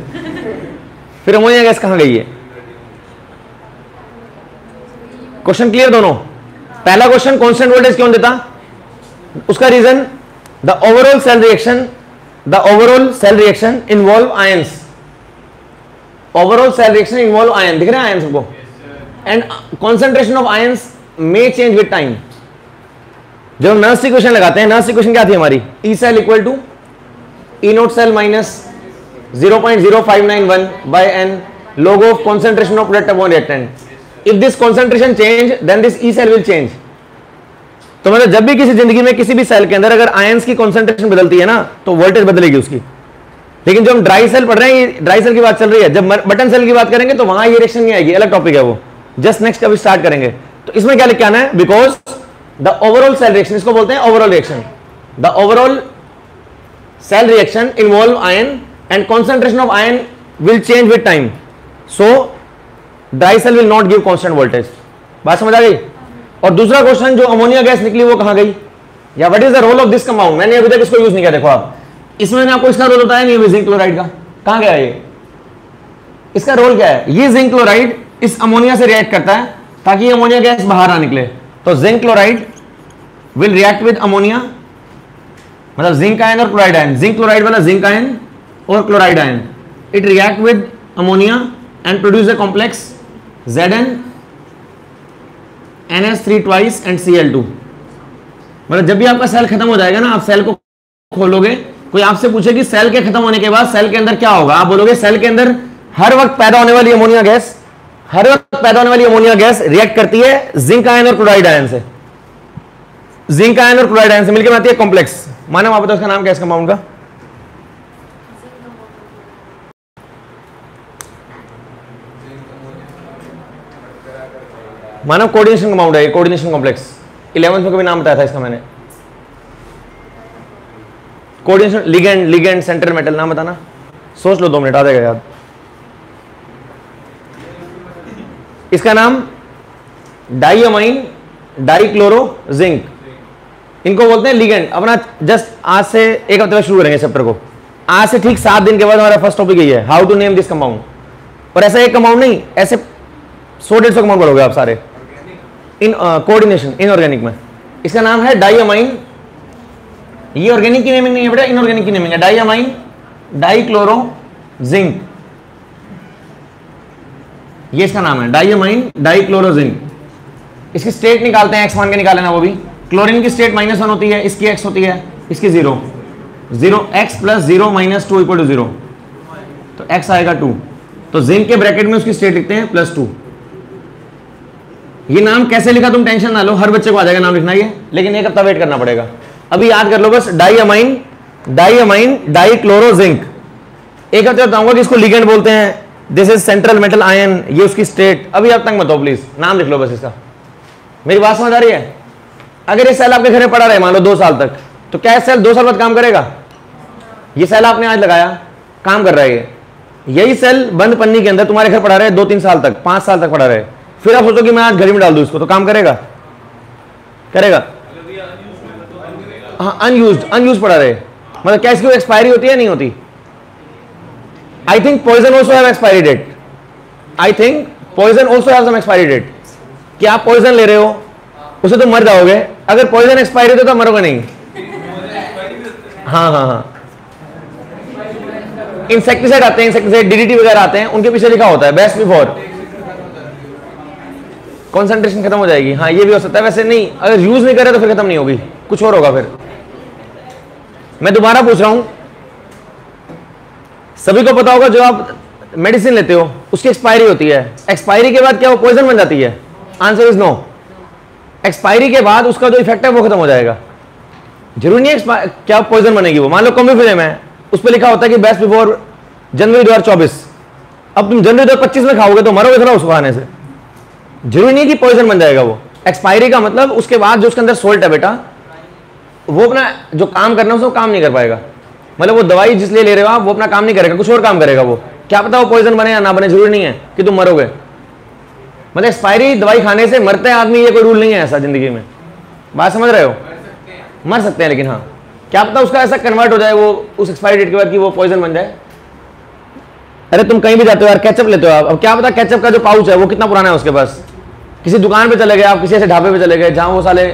फिर अमोनिया गैस कहां गई है? क्वेश्चन क्लियर दोनों? पहला क्वेश्चन कांस्टेंट वोल्टेज क्यों देता, उसका reason the overall cell reaction involve ions, overall cell reaction involve ion, दिख रहे हैं आयन सबको, and concentration of ions may change with time. जब हम नर्स इक्वेशन लगाते हैं, नर्स इक्वेशन क्या थी हमारी, E cell equal to E naught cell minus 0.0591 by n log of concentration of product upon reactant. If this concentration change, then this E cell will change. तो मतलब जब भी किसी जिंदगी में किसी भी सेल के अंदर अगर आयंस की कॉन्सेंट्रेशन बदलती है ना, तो वोल्टेज बदलेगी उसकी। लेकिन जो हम ड्राई सेल पढ़ रहे हैं, ड्राई सेल की बात चल रही है, जब बटन सेल की बात करेंगे तो वहां ये रिएक्शन नहीं आएगी, अलग टॉपिक है वो, जस्ट नेक्स्ट कभी स्टार्ट करेंगे। तो इसमें क्या लिख के आना है, because the overall cell reaction, इसको बोलते हैं overall reaction, the overall cell reaction involve ion and concentration of ion will change with time, so dry cell will not give constant voltage। बात समझ आ गई? और दूसरा क्वेश्चन, जो अमोनिया गैस निकली वो कहां गई, या what is the role of this compound, मैंने अभी तक इसको यूज नहीं किया। देखो आप, इसमें मैंने आपको इसका रोल बताया नहीं, जिंक क्लोराइड का, कहां गया ये, इसका रोल क्या है? ये जिंक क्लोराइड इस अमोनिया से रिएक्ट करता है ताकि ये अमोनिया गैस बाहर ना निकले। तो zinc chloride will react with ammonia, मतलब जिंक आयन और क्लोराइड आयन, जिंक क्लोराइड वाला जिंक आयन और chloride ion, it react with ammonia and produce a complex Zn NH3 twice and Cl2। मतलब जब भी आपका सेल खत्म हो जाएगा ना, आप सेल को खोलोगे, कोई आपसे पूछे कि सेल के खत्म होने के बाद सेल के अंदर क्या होगा, आप बोलोगे सेल के अंदर हर वक्त पैदा होने वाली अमोनिया गैस, हर वक्त पैदा होने वाली अमोनिया गैस रिएक्ट करती है जिंक आयन और क्लोराइड आयन से, जिंक आयन और क्लोराइड आयन से मिलकर बनाती है कॉम्प्लेक्स। मानव आप बताओ उसका नाम क्या है, इस कंपाउंड का? मानव कोऑर्डिनेशन कंपाउंड है, कोऑर्डिनेशन कॉम्प्लेक्स। 11th में कभी नाम बताया था इसका मैंने, coordination ligand, ligand central metal, नाम बताना, सोच लो 2 मिनट, आ जाएगा याद। इसका नाम डाईअमाइन डाईक्लोरो जिंक, इनको बोलते हैं लिगेंड। अपना जस्ट आज से 1 हफ्ते में शुरू करेंगे चैप्टर को, आज से ठीक 7 दिन के बाद हमारा फर्स्ट टॉपिक यही है, how to name this compound. और ऐसा एक कंपाउंड नहीं, ऐसे 100-150 कंपाउंड पढ़ोगे आप सारे इन कोऑर्डिनेशन इनऑर्गेनिक में। इसका नाम है डाईअमाइन, ये ऑर्गेनिक की नेमिंग नहीं है बेटा, इनऑर्गेनिक की नेमिंग है, डाईअमाइन डाईक्लोरो जिंक, ये इसका नाम है, डाईअमाइन डाईक्लोरो जिंक। इसकी स्टेट निकालते हैं, X मान के निकाल लेना वो भी, क्लोरीन की स्टेट -1 होती है, इसकी x होती है, इसकी 0 x plus 0 minus 2 equal to 0, तो x आएगा 2। तो जिंक के ब्रैकेट में उसकी स्टेट लिखते हैं +2। ये नाम कैसे लिखा तुम टेंशन ना लो, हर बच्चे को आ जाएगा नाम लिखना ये, लेकिन एक हफ्ता वेट करना पड़ेगा। अभी याद कर लो बस, डाईअमाइन डाईक्लोरोजिंक। एक हफ्ते बताऊंगा कि इसको लिगेंड बोलते हैं, this is central metal ion, ये उसकी स्टेट। अभी अब तक मत हो प्लीज, नाम लिख लो बस इसका। मेरी बात समझ आ रही है? अगर ये सेल आपके घर में पड़ा रहे मान लो 2 साल तक, तो क्या ये सेल 2 साल बाद काम करेगा? ये सेल आपने आज लगाया, काम कर रहा है। यही सेल बंद पन्नी के अंदर तुम्हारे घर पड़ा रहे 2-3 साल तक, 5 साल तक पड़ा रहे, फिर आप सोचो कि मैं आज घर में डाल दूं इसको, तो काम करेगा? करेगा? हाँ, अनयूज पड़ा रहे, मतलब क्या इसकी एक्सपायरी होती है नहीं होती? I think poison also have expiry date. I think poison also have some expiry date. कि आप पॉइजन ले रहे हो, उसे तो मर जाओगे, अगर पॉइजन एक्सपायरी होता तो मरोगे नहीं। हाँ, इंसेक्टिसाइड आते हैं, इंसेक्टिसाइड डीडीटी वगैरह आते हैं, उनके पीछे लिखा होता है बेस्ट बिफोर, कंसंट्रेशन खत्म हो जाएगी। हाँ, ये भी हो सकता है, वैसे नहीं, अगर यूज नहीं करे तो फिर खत्म नहीं होगी, कुछ और होगा। फिर मैं दोबारा पूछ रहा हूं, सभी को पता होगा जो आप मेडिसिन लेते हो उसकी एक्सपायरी होती है, एक्सपायरी के बाद क्या वो पॉइजन बन जाती है? Answer is no. एक्सपायरी के बाद उसका जो इफेक्ट है वो खत्म हो जाएगा, जरूरी नहीं है क्या पॉइजन बनेगी वो। मान लो कॉम्बिफिलम है, उस पर लिखा होता है कि बेस्ट बिफोर जनवरी 2024। अब तुम जनवरी 2025 में खाओगे तो मरोगे थोड़ा उसको खाने से, जरूरी नहीं कि पॉइजन बन जाएगा वो। एक्सपायरी का मतलब उसके बाद जो उसके अंदर सोल्ट है बेटा, वो अपना जो काम करना है उसको काम नहीं कर पाएगा। मतलब वो दवाई जिसलिए ले रहे हो आप, वो अपना काम नहीं करेगा, कुछ और काम करेगा वो। क्या पता वो पॉइजन बने या ना बने, जरूरी नहीं है कि तुम मरोगे। मतलब एक्सपायरी दवाई खाने से मरते हैं आदमी, ये कोई रूल नहीं है ऐसा जिंदगी में। बात समझ रहे हो? मर सकते हैं, लेकिन हाँ क्या पता उसका ऐसा कन्वर्ट हो जाए वो उस एक्सपायरी डेट के बाद कि वो पॉइजन बन जाए। अरे तुम कहीं भी जाते हो यार, केचप लेते हो आप, अब क्या पता केचप का जो पाउच है वो कितना पुराना है उसके पास। किसी दुकान पे चले गए आप, किसी ऐसे ढाबे पे चले गए जहां वो साले,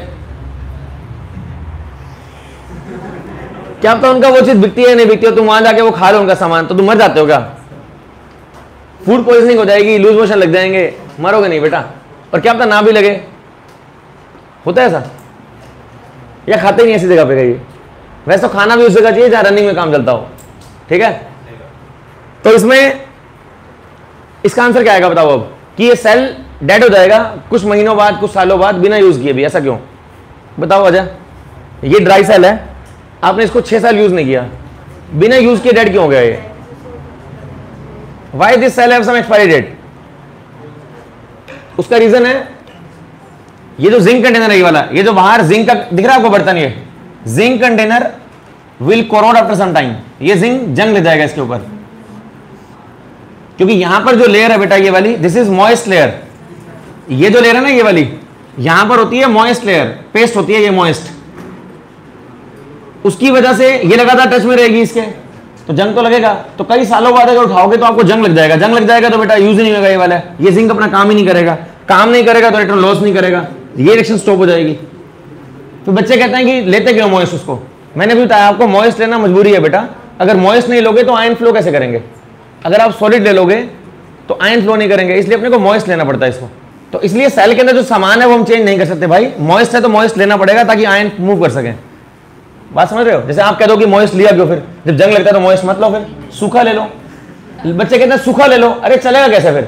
क्या पता उनका वो चीज बिकती है नहीं बिकती हो, तुम वहां जाके वो खा लो उनका सामान, तो तुम मर जाते हो क्या? फूड पॉइजनिंग हो जाएगी, लूज मोशन लग जाएंगे, मरोगे नहीं बेटा। और क्या पता ना भी लगे, होता है ऐसा, या खाते ही नहीं ऐसी जगह पे कहीं। वैसे तो खाना भी उस जगह चाहिए जहां रनिंग में काम चलता हो, ठीक है? तो इसमें इसका आंसर क्या आएगा बताओ अब, कि ये सेल डेड हो जाएगा कुछ महीनों बाद, कुछ सालों बाद, बिना यूज किए भी। ऐसा क्यों बताओ वजह? ये ड्राई सेल है, आपने इसको 6 साल यूज नहीं किया, बिना यूज किए डेड क्यों हो गया ये? Why this cell have some expiry date? उसका रीजन है ये जो जिंक कंटेनर है, ये वाला, ये जो बाहर जिंक का दिख रहा है आपको बर्तन, ये zinc container will corrode after some time. ये जिंक जंग ले जाएगा इसके ऊपर, क्योंकि यहां पर जो लेयर है बेटा ये वाली, दिस इज मॉइस्ट लेयर। ये जो लेयर है ना ये वाली, यहां पर होती है मॉइस्ट लेयर, पेस्ट होती है ये मॉइस्ट, उसकी वजह से ये लगातार टच में रहेगी इसके, तो जंग तो लगेगा। तो कई सालों बाद अगर उठाओगे तो आपको जंग लग जाएगा, जंग लग जाएगा तो बेटा यूज ही नहीं होगा ये वाला, ये जिंक अपना काम ही नहीं करेगा, काम नहीं करेगा तो इलेक्ट्रॉन लॉस नहीं करेगा, ये रिएक्शन स्टॉप हो जाएगी। तो बच्चे कहते हैं कि लेते क्यों मॉइस्ट उसको? मैंने भी बताया आपको, मॉइस्ट लेना मजबूरी है बेटा। अगर मॉइस्ट नहीं लोगे तो आयन फ्लो कैसे करेंगे? अगर आप सॉलिड ले लोगे तो आयन फ्लो नहीं करेंगे, इसलिए अपने को मॉइस्ट लेना पड़ता है इसको। तो इसलिए सेल के अंदर जो सामान है वो हम चेंज नहीं कर सकते भाई, मॉइस्ट है तो मॉइस्ट लेना पड़ेगा ताकि आयन मूव कर सके। बात समझ रहे हो? जैसे आप कह दो कि मॉइस्ट लिया क्यों, फिर जब जंग लगता है तो मॉइस्ट मत लो, फिर सूखा ले लो। बच्चे कहते हैं सूखा ले लो, अरे चलेगा कैसे? फिर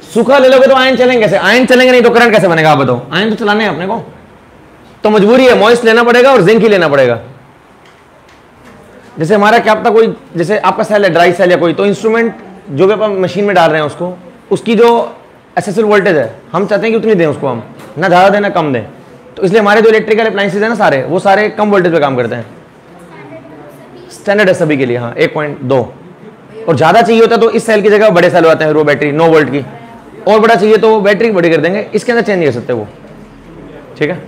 सूखा ले लोगे तो आयन चलेंगे कैसे? आयन चलेंगे नहीं तो करंट कैसे बनेगा? आप बताओ, आयन तो चलाने हैं अपने को, तो मजबूरी है मॉइस्ट लेना पड़ेगा और जिंक ही लेना पड़ेगा। जैसे हमारा क्या पता कोई, जैसे आपका सेल है ड्राई सेल या कोई, तो इंस्ट्रूमेंट जो भी आप मशीन में डाल रहे हैं उसको, उसकी जो एसेसिबल वोल्टेज है हम चाहते हैं कि उतनी दें उसको, हम ना ज़्यादा दें ना कम दें। तो इसलिए हमारे जो इलेक्ट्रिकल अप्लायंसेज है ना सारे, वो सारे कम वोल्टेज पे काम करते हैं। स्टैंडर्ड है सभी के लिए, हाँ 1.2। और ज़्यादा चाहिए होता है तो इस सेल की जगह बड़े सेल आते हैं, रो बैटरी 9 वोल्ट की, और बड़ा चाहिए तो बैटरी बड़ी कर देंगे, इसके अंदर चेंज नहीं कर सकते वो, ठीक है?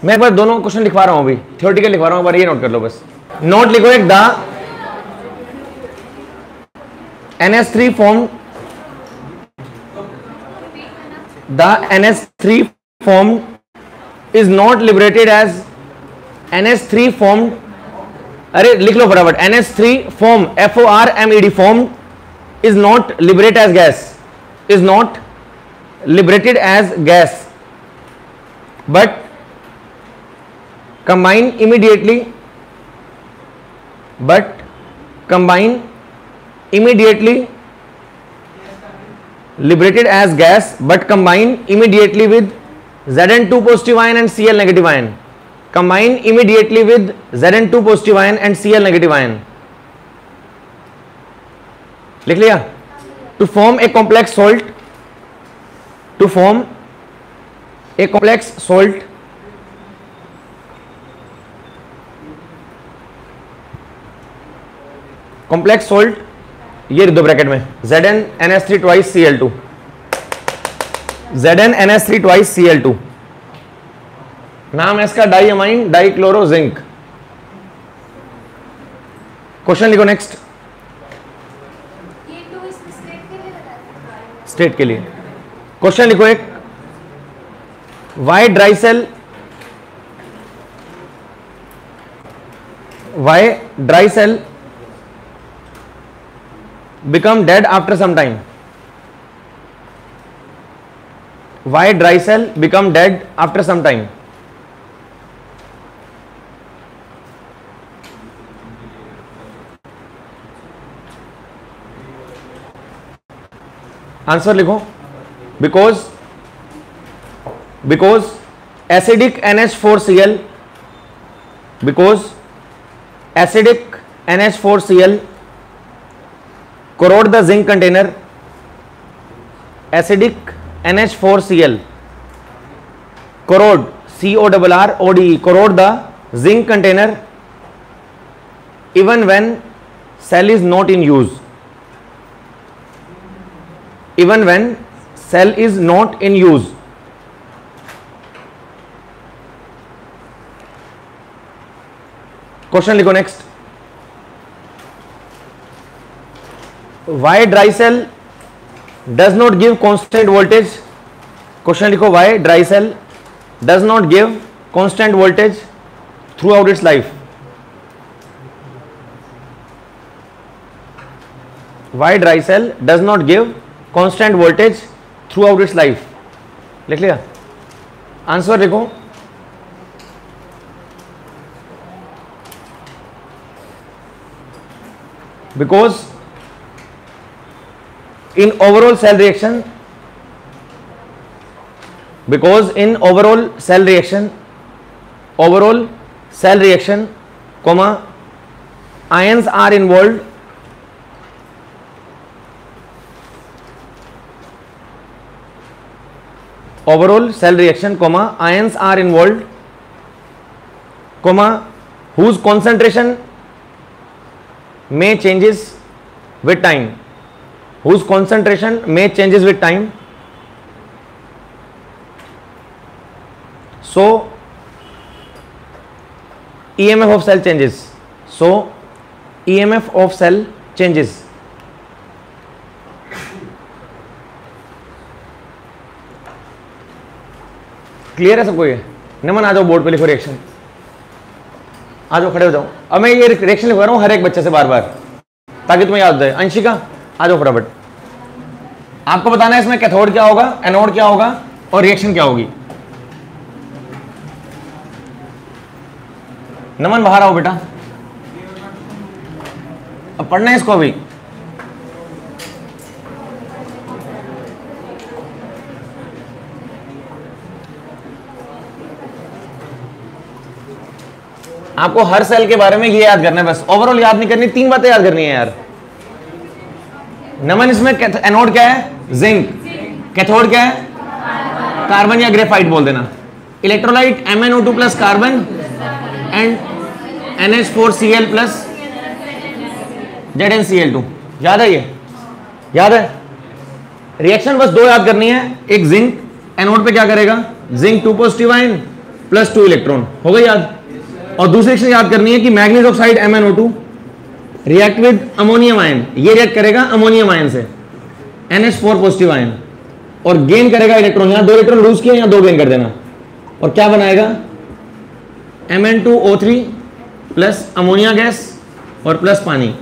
मैं एक बार दोनों क्वेश्चन लिखवा रहा हूँ, अभी थ्योरेटिकल लिखवा रहा हूँ, एक बार ये नोट कर लो बस। नोट लिखो एक, the NS3 formed, the NS3 formed is not liberated as NS3 formed, अरे लिख लो फटाफट, NS3 form, FORMED formed is not liberated as gas, is not liberated as gas but combine immediately liberated as gas, but combine immediately with Zn2 positive ion and Cl negative ion. Combine immediately with Zn2 positive ion and Cl negative ion. लिख लिया? To form a complex salt, complex salt, ये दो ब्रैकेट में ZnNH3 twice Cl2, ZnNH3 twice Cl2, नाम है इसका डाइअमाइन डाइक्लोरो जिंक। क्वेश्चन लिखो नेक्स्ट। स्टेट के लिए क्वेश्चन लिखो एक, why dry cell become dead after some time. Why dry cell become dead after some time? Answer लिखो। because acidic NH4Cl, because acidic NH4Cl corrode the zinc container, acidic NH4Cl corrode, CORRODE, corrode the zinc container even when cell is not in use, even when cell is not in use. Question लिखो next. Why dry cell does not give constant voltage? Question लिखो, why dry cell does not give constant voltage throughout its life? Why dry cell does not give constant voltage throughout its life? लिख लिया? आंसर लिखो। Because in overall cell reaction, comma, ions are involved, comma, whose concentration may changes with time. Whose concentration may changes with time. So EMF of cell changes. So EMF of cell changes. Clear है सबको? ये नमन आ जाओ, बोर्ड पे लिखो रिएक्शन। आ जाओ, खड़े हो जाओ। अब मैं ये रिएक्शन लिखवा रहा हूँ हर एक बच्चे से बार बार, ताकि तुम्हें याद हो जाए। अंशिका आ जाओ फटाफट। आपको बताना है इसमें कैथोड क्या होगा, एनोड क्या होगा और रिएक्शन क्या होगी। नमन बाहर आओ बेटा, अब पढ़ना है इसको। अभी आपको हर सेल के बारे में ये याद करना है, बस ओवरऑल याद नहीं करनी, 3 बातें याद करनी है यार। नमन इसमें एनोड क्या है? जिंक। कैथोड क्या है? कार्बन या ग्रेफाइट बोल देना। Electrolyte MnO2 plus carbon and NH4Cl plus ZnCl2। याद है? ये याद है? रिएक्शन बस 2 याद करनी है। एक जिंक, एनोड पे क्या करेगा? Zinc 2 positive ion plus 2 electron, हो गई याद। और दूसरी रिएक्शन याद करनी है कि manganese oxide MnO2 react with ammonium ion, ये रिएक्ट करेगा अमोनियम आयन से, NH4 पॉजिटिव आयन, और गेन करेगा इलेक्ट्रॉन। यहां 2 इलेक्ट्रॉन लूज किया, यहां 2 गेन कर देना, और क्या बनाएगा? Mn2O3 प्लस अमोनिया गैस और प्लस पानी।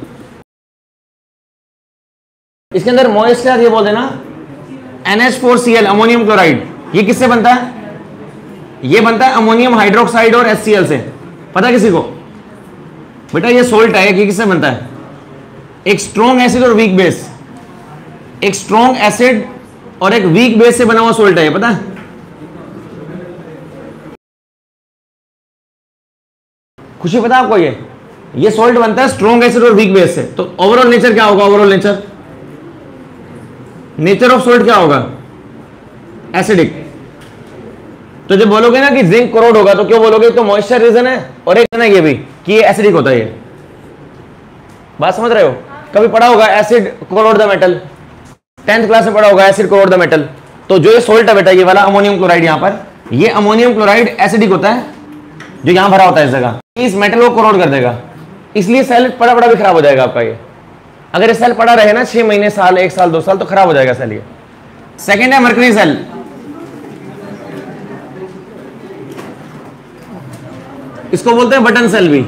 इसके अंदर मॉइस्चर ये बोल देना NH4Cl अमोनियम क्लोराइड। ये किससे बनता है? ये बनता है अमोनियम हाइड्रोक्साइड और HCl से। पता है किसी को? बेटा ये सोल्ट है, ये किससे बनता है? एक स्ट्रॉन्ग एसिड और वीक बेस, एक स्ट्रॉन्ग एसिड और एक वीक बेस से बना हुआ सोल्ट है ये, पता है? खुशी पता है आपको? ये सोल्ट बनता है स्ट्रॉन्ग एसिड और वीक बेस से। तो ओवरऑल नेचर क्या होगा? ओवरऑल नेचर ऑफ सोल्ट क्या होगा? एसिडिक। तो जब बोलोगे ना कि जिंक कोरोड होगा तो क्यों बोलोगे? तो मॉइस्चर रीजन है और एक है ये भी कि ये एसिडिक होता है। ये बात समझ रहे हो? कभी पढ़ा होगा acid corrode the metal, 10th class में पढ़ा होगा एसिड कोरोड द मेटल। तो जो ये सोल्ट है बेटा, ये वाला अमोनियम क्लोराइड, यहां पर ये अमोनियम क्लोराइड एसिडिक होता है, जो यहां भरा होता है इस जगह, इस मेटल को कोरोड कर देगा, इसलिए सेल पड़ा भी खराब हो जाएगा आपका। ये अगर ये सेल पड़ा रहे ना 6 महीने, साल, 1 साल, 2 साल, तो खराब हो जाएगा सेल। ये सेकेंड है मर्करी सेल। इसको बोलते हैं बटन सेल भी।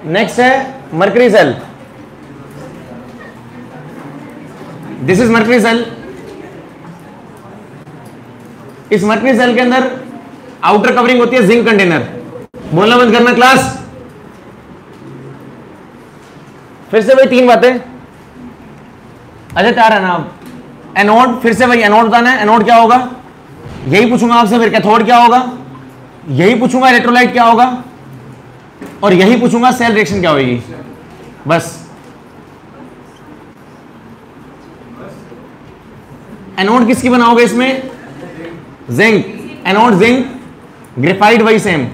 नेक्स्ट है mercury cell. This is mercury cell. इस मर्करी सेल के अंदर आउटर कवरिंग होती है जिंक कंटेनर। बोलना बंद करना क्लास। फिर से वही 3 बातें। अच्छा तैयार है ना आप? एनोड, फिर से वही एनोड बताना है। एनोड क्या होगा? यही पूछूंगा आपसे। फिर कैथोड क्या होगा? यही पूछूंगा। इलेक्ट्रोलाइट क्या होगा? और यही पूछूंगा सेल रिएक्शन क्या होगी। बस। एनोड किसकी बनाओगे इसमें? जिंक। एनोड जिंक, ग्रेफाइट वही सेम,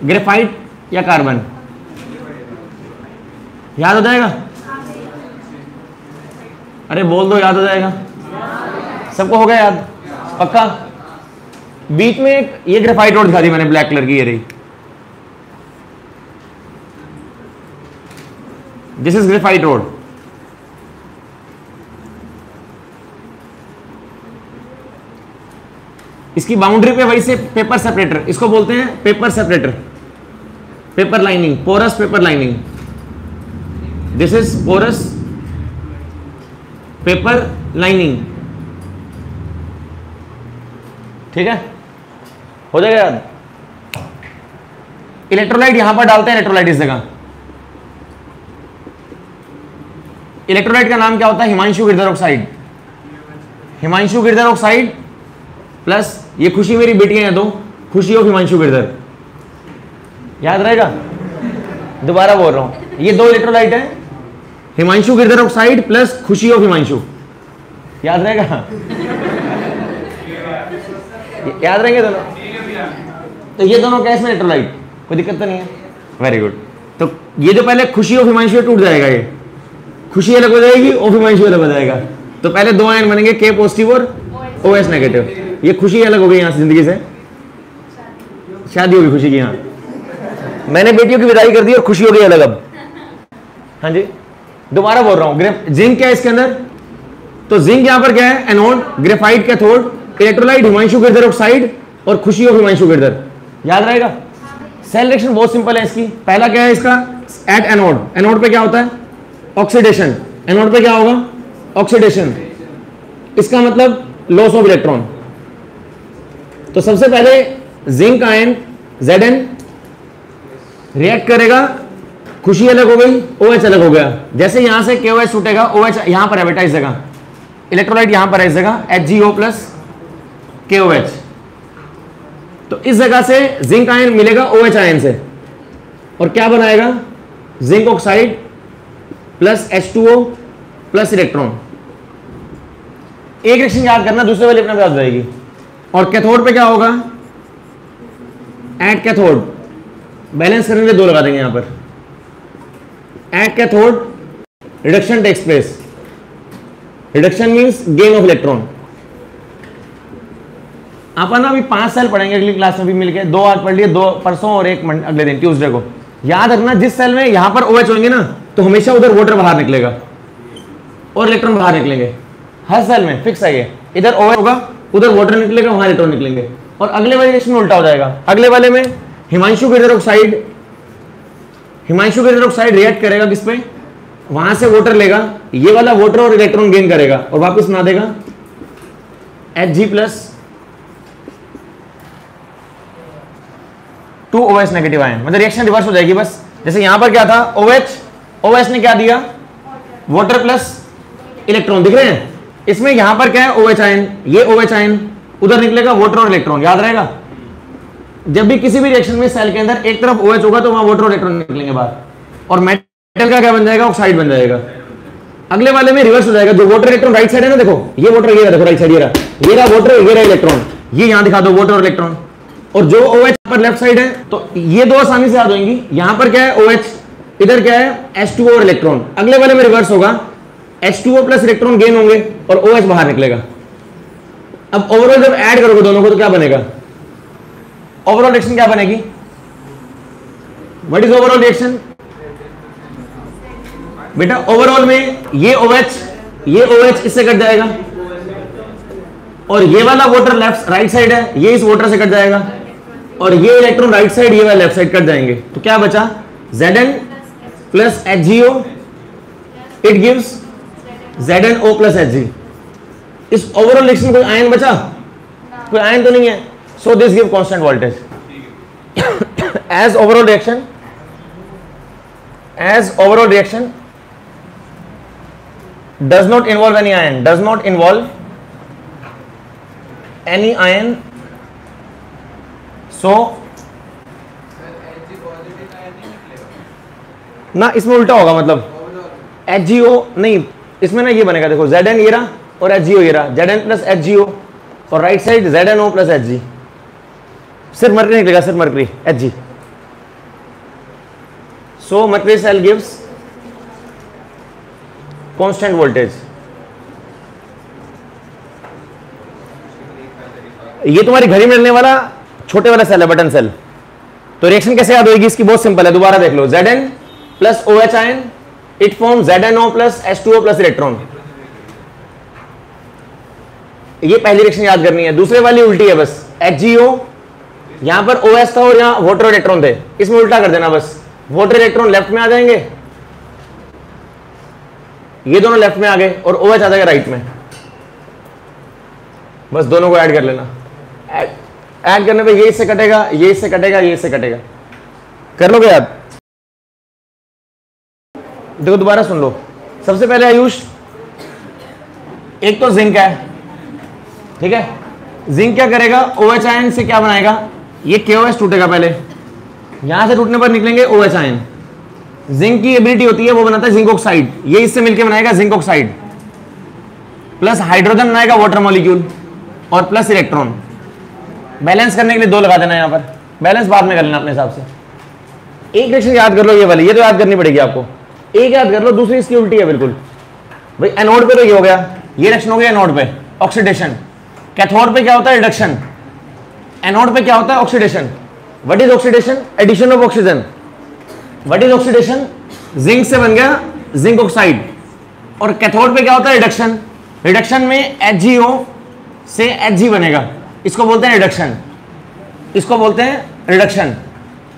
ग्रेफाइट या कार्बन। याद हो जाएगा? अरे बोल दो, याद हो जाएगा? सबको हो गया याद? पक्का? बीच में एक ये ग्रेफाइट रोड दिखा दी मैंने, ब्लैक कलर की, ये रही। This is graphite rod. इसकी बाउंड्री पे वही से पेपर सेपरेटर, इसको बोलते हैं paper separator, paper lining, porous paper lining. This is porous paper lining. ठीक है, हो जाएगा याद? इलेक्ट्रोलाइट यहां पर डालते हैं, इलेक्ट्रोलाइट इस जगह। इलेक्ट्रोलाइट का नाम क्या होता है? Himanshu Girdhar oxide. Himanshu Girdhar oxide plus ये खुशी मेरी बेटियां हैं 2, खुशी ऑफ हिमांशु गिरधर। याद रहेगा? दोबारा बोल रहा हूं, ये 2 इलेक्ट्रोलाइट है, हिमांशु गिरधर ऑक्साइड प्लस खुशी ऑफ हिमांशु। याद रहेगा? याद रहेंगे दोनों? तो ये दोनों क्या इसमें इलेक्ट्रोलाइट? कोई दिक्कत तो नहीं है? Very good. तो ये जो पहले खुशी ऑफ हिमांशु टूट जाएगा, ये खुशी अलग हो जाएगी, ऑफ हिमांशु अलग हो जाएगा। तो पहले 2 आयन बनेंगे, K पॉजिटिव और OH नेगेटिव। ये खुशी अलग हो गई यहां से, जिंदगी से शादी होगी खुशी की। यहां मैंने बेटियों की विदाई कर दी और खुशी हो गई अलग अब। हाँ जी, दोबारा बोल रहा हूं। जिंक क्या है इसके अंदर? तो जिंक यहां पर क्या है? Anode, graphite cathode, electrolyte Himanshu Girdhar oxide और खुशी ऑफ हिमांशु गिरधर। याद रहेगा? सेल रिएक्शन बहुत सिंपल है इसकी। पहला क्या है इसका? At anode. एनोड पे क्या होता है? ऑक्सीडेशन। एनोड पे क्या होगा? ऑक्सीडेशन। इसका मतलब लॉस ऑफ इलेक्ट्रॉन। तो सबसे पहले जिंक आयन Zn रिएक्ट करेगा, खुशी अलग हो गई, OH अलग हो गया। जैसे यहां से KOH छूटेगा, OH यहां पर है बेटा इस जगह, इलेक्ट्रोलाइट यहां पर है इस जगह, HgO प्लस KOH। तो इस जगह से जिंक आयन मिलेगा OH आयन से और क्या बनाएगा? Zinc oxide plus H2O plus electron. एक रिएक्शन याद करना, दूसरे वाले अपने याद हो जाएगी। और कैथोड पे क्या होगा? एट कैथोड, बैलेंस करने के लिए 2 लगा देंगे यहां पर। At cathode reduction takes place. Reduction means gain of electron. अपन ना अभी 5 सेल पढ़ेंगे अगली क्लास में भी मिलके। 2 आज पढ़ लिए, 2 परसों और 1 अगले दिन ट्यूसडे को। याद रखना, जिस सेल में यहां पर OH होंगे ना, तो हमेशा उधर वाटर बाहर निकलेगा और इलेक्ट्रॉन बाहर निकलेंगे। हर सेल में फिक्स है ये। इधर OH होगा, उधर वाटर निकलेगा, वहां इलेक्ट्रॉन निकलेंगे। और अगले वाले रिएक्शन में उल्टा हो जाएगा। अगले वाले में हिमांशु गिरधर ऑक्साइड रिएक्ट करेगा किस पे? वहां से वाटर लेगा, ये वाला वाटर और इलेक्ट्रॉन गेन करेगा और वापस बना देगा Hg plus 2 OH negative ion, मतलब रिएक्शन रिवर्स हो जाएगी बस। जैसे यहां पर क्या था, OH ने क्या दिया, वाटर प्लस इलेक्ट्रॉन, दिख रहे हैं। इसमें यहां पर क्या है, OH आयन, ये OH आयन, उधर निकलेगा वाटर और इलेक्ट्रॉन, याद रहेगा। जब भी किसी भी रिएक्शन में सेल के अंदर एक तरफ OH होगा तो वहां वाटर और इलेक्ट्रॉन निकलेंगे बाहर, और मेटल का क्या बन जाएगा, ऑक्साइड बन जाएगा। अगले वाले में रिवर्स हो जाएगा, जो वाटर इलेक्ट्रॉन राइट साइड है ना, देखो ये वाटर, ये देखो राइट साइड, ये रहा वाटर, ये रहा इलेक्ट्रॉन, ये यहां दिखा दो वाटर और इलेक्ट्रॉन, और जो OH पर लेफ्ट साइड है, तो ये दो आसानी से याद होंगी। यहां पर क्या है, OH, इधर क्या है, H2O और इलेक्ट्रॉन। अगले वाले में रिवर्स होगा, H2O प्लस इलेक्ट्रॉन गेन होंगे और OH बाहर निकलेगा। अब ओवरऑल जब ऐड करोगे दोनों को तो क्या बनेगा, ओवरऑल रिएक्शन क्या बनेगी, व्हाट इज ओवरऑल रिएक्शन बेटा। ओवरऑल में ये OH इससे कट जाएगा, और ये वाला वाटर लेफ्ट राइट साइड है, ये इस वाटर से कट जाएगा, और ये इलेक्ट्रॉन राइट साइड, ये वाला लेफ्ट साइड कट जाएंगे। तो क्या बचा, Zn plus HgO, it gives ZnO plus Hg। इस ओवरऑल रिएक्शन कोई आयन बचा, कोई आयन तो नहीं है, so this give constant voltage. As overall reaction does not involve any ion, does not involve any ion, so ना इसमें उल्टा होगा, मतलब HgO नहीं, इसमें ना ये बनेगा, देखो Zn ये रहा और HgO ये रहा, Zn प्लस HgO, और right side ZnO plus Hg, सिर्फ मर्करी निकलेगा, सिर्फ mercury Hg। So mercury cell gives constant voltage. ये तुम्हारी घड़ी में मिलने वाला छोटे वाला सेल है, बटन सेल। तो रिएक्शन कैसे याद होगी इसकी, बहुत सिंपल है, दोबारा देख लो। Zn plus OH ion, it form ZnO plus H2O plus electron. ये पहली रिएक्शन याद करनी है। दूसरे वाली उल्टी है बस, HgO यहां पर OH था और यहां वाटर इलेक्ट्रॉन थे, इसमें उल्टा कर देना बस, वाटर इलेक्ट्रॉन लेफ्ट में आ जाएंगे, ये दोनों लेफ्ट में आ गए, और OH आ जाएगा राइट में। बस दोनों को ऐड कर लेना, ऐड करने पे ये इससे कटेगा, ये इससे कटेगा, ये इससे कटेगा, कर लोगे याद। देखो दोबारा सुन लो। सबसे पहले आयुष, एक तो जिंक है, ठीक है। जिंक क्या करेगा, OH आयन से क्या बनाएगा, ये KOH टूटेगा पहले, यहां से टूटने पर निकलेंगे OH आयन। जिंक की एबिलिटी होती है, वो बनाता है जिंक ऑक्साइड, ये इससे मिलकर बनाएगा जिंक ऑक्साइड, प्लस हाइड्रोजन बनाएगा वाटर मॉलिक्यूल, और प्लस इलेक्ट्रॉन। बैलेंस करने के लिए 2 लगा देना, यहां पर बैलेंस बाद में कर लेना अपने हिसाब से। एक रिएक्शन याद कर लो, ये वाली, ये तो याद करनी पड़ेगी आपको। एक याद कर लो, दूसरी इसकी उल्टी है बिल्कुल। भाई एनोड पे तो ये हो गया, ये रिएक्शन हो गया एनोड पे, ऑक्सीडेशन। कैथोड पे क्या होता है, रिडक्शन। एनोड पे क्या होता है, oxidation. What is oxidation, addition of oxygen. What is oxidation, zinc से बन गया जिंक ऑक्साइड। और कैथोड पे क्या होता है, रिडक्शन। रिडक्शन में HgO से Hg बनेगा, इसको बोलते हैं रिडक्शन, इसको बोलते हैं रिडक्शन।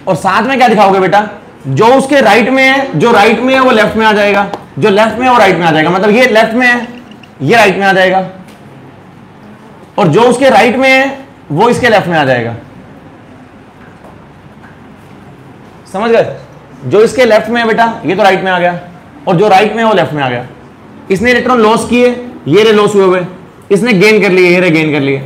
और साथ में क्या दिखाओगे बेटा, जो उसके राइट में है, जो राइट में है वो लेफ्ट में आ जाएगा, जो लेफ्ट में है वो राइट में आ जाएगा। मतलब ये लेफ्ट में है, ये राइट में आ जाएगा, और जो उसके राइट में है वो इसके लेफ्ट में आ जाएगा। समझ गए, जो इसके लेफ्ट में है बेटा ये तो राइट में आ गया, और जो राइट में है वो लेफ्ट में आ गया। इसने इलेक्ट्रॉन लॉस किए, ये रे लॉस हुए हुए, इसने गेन कर लिए, ये रे गेन कर लिए।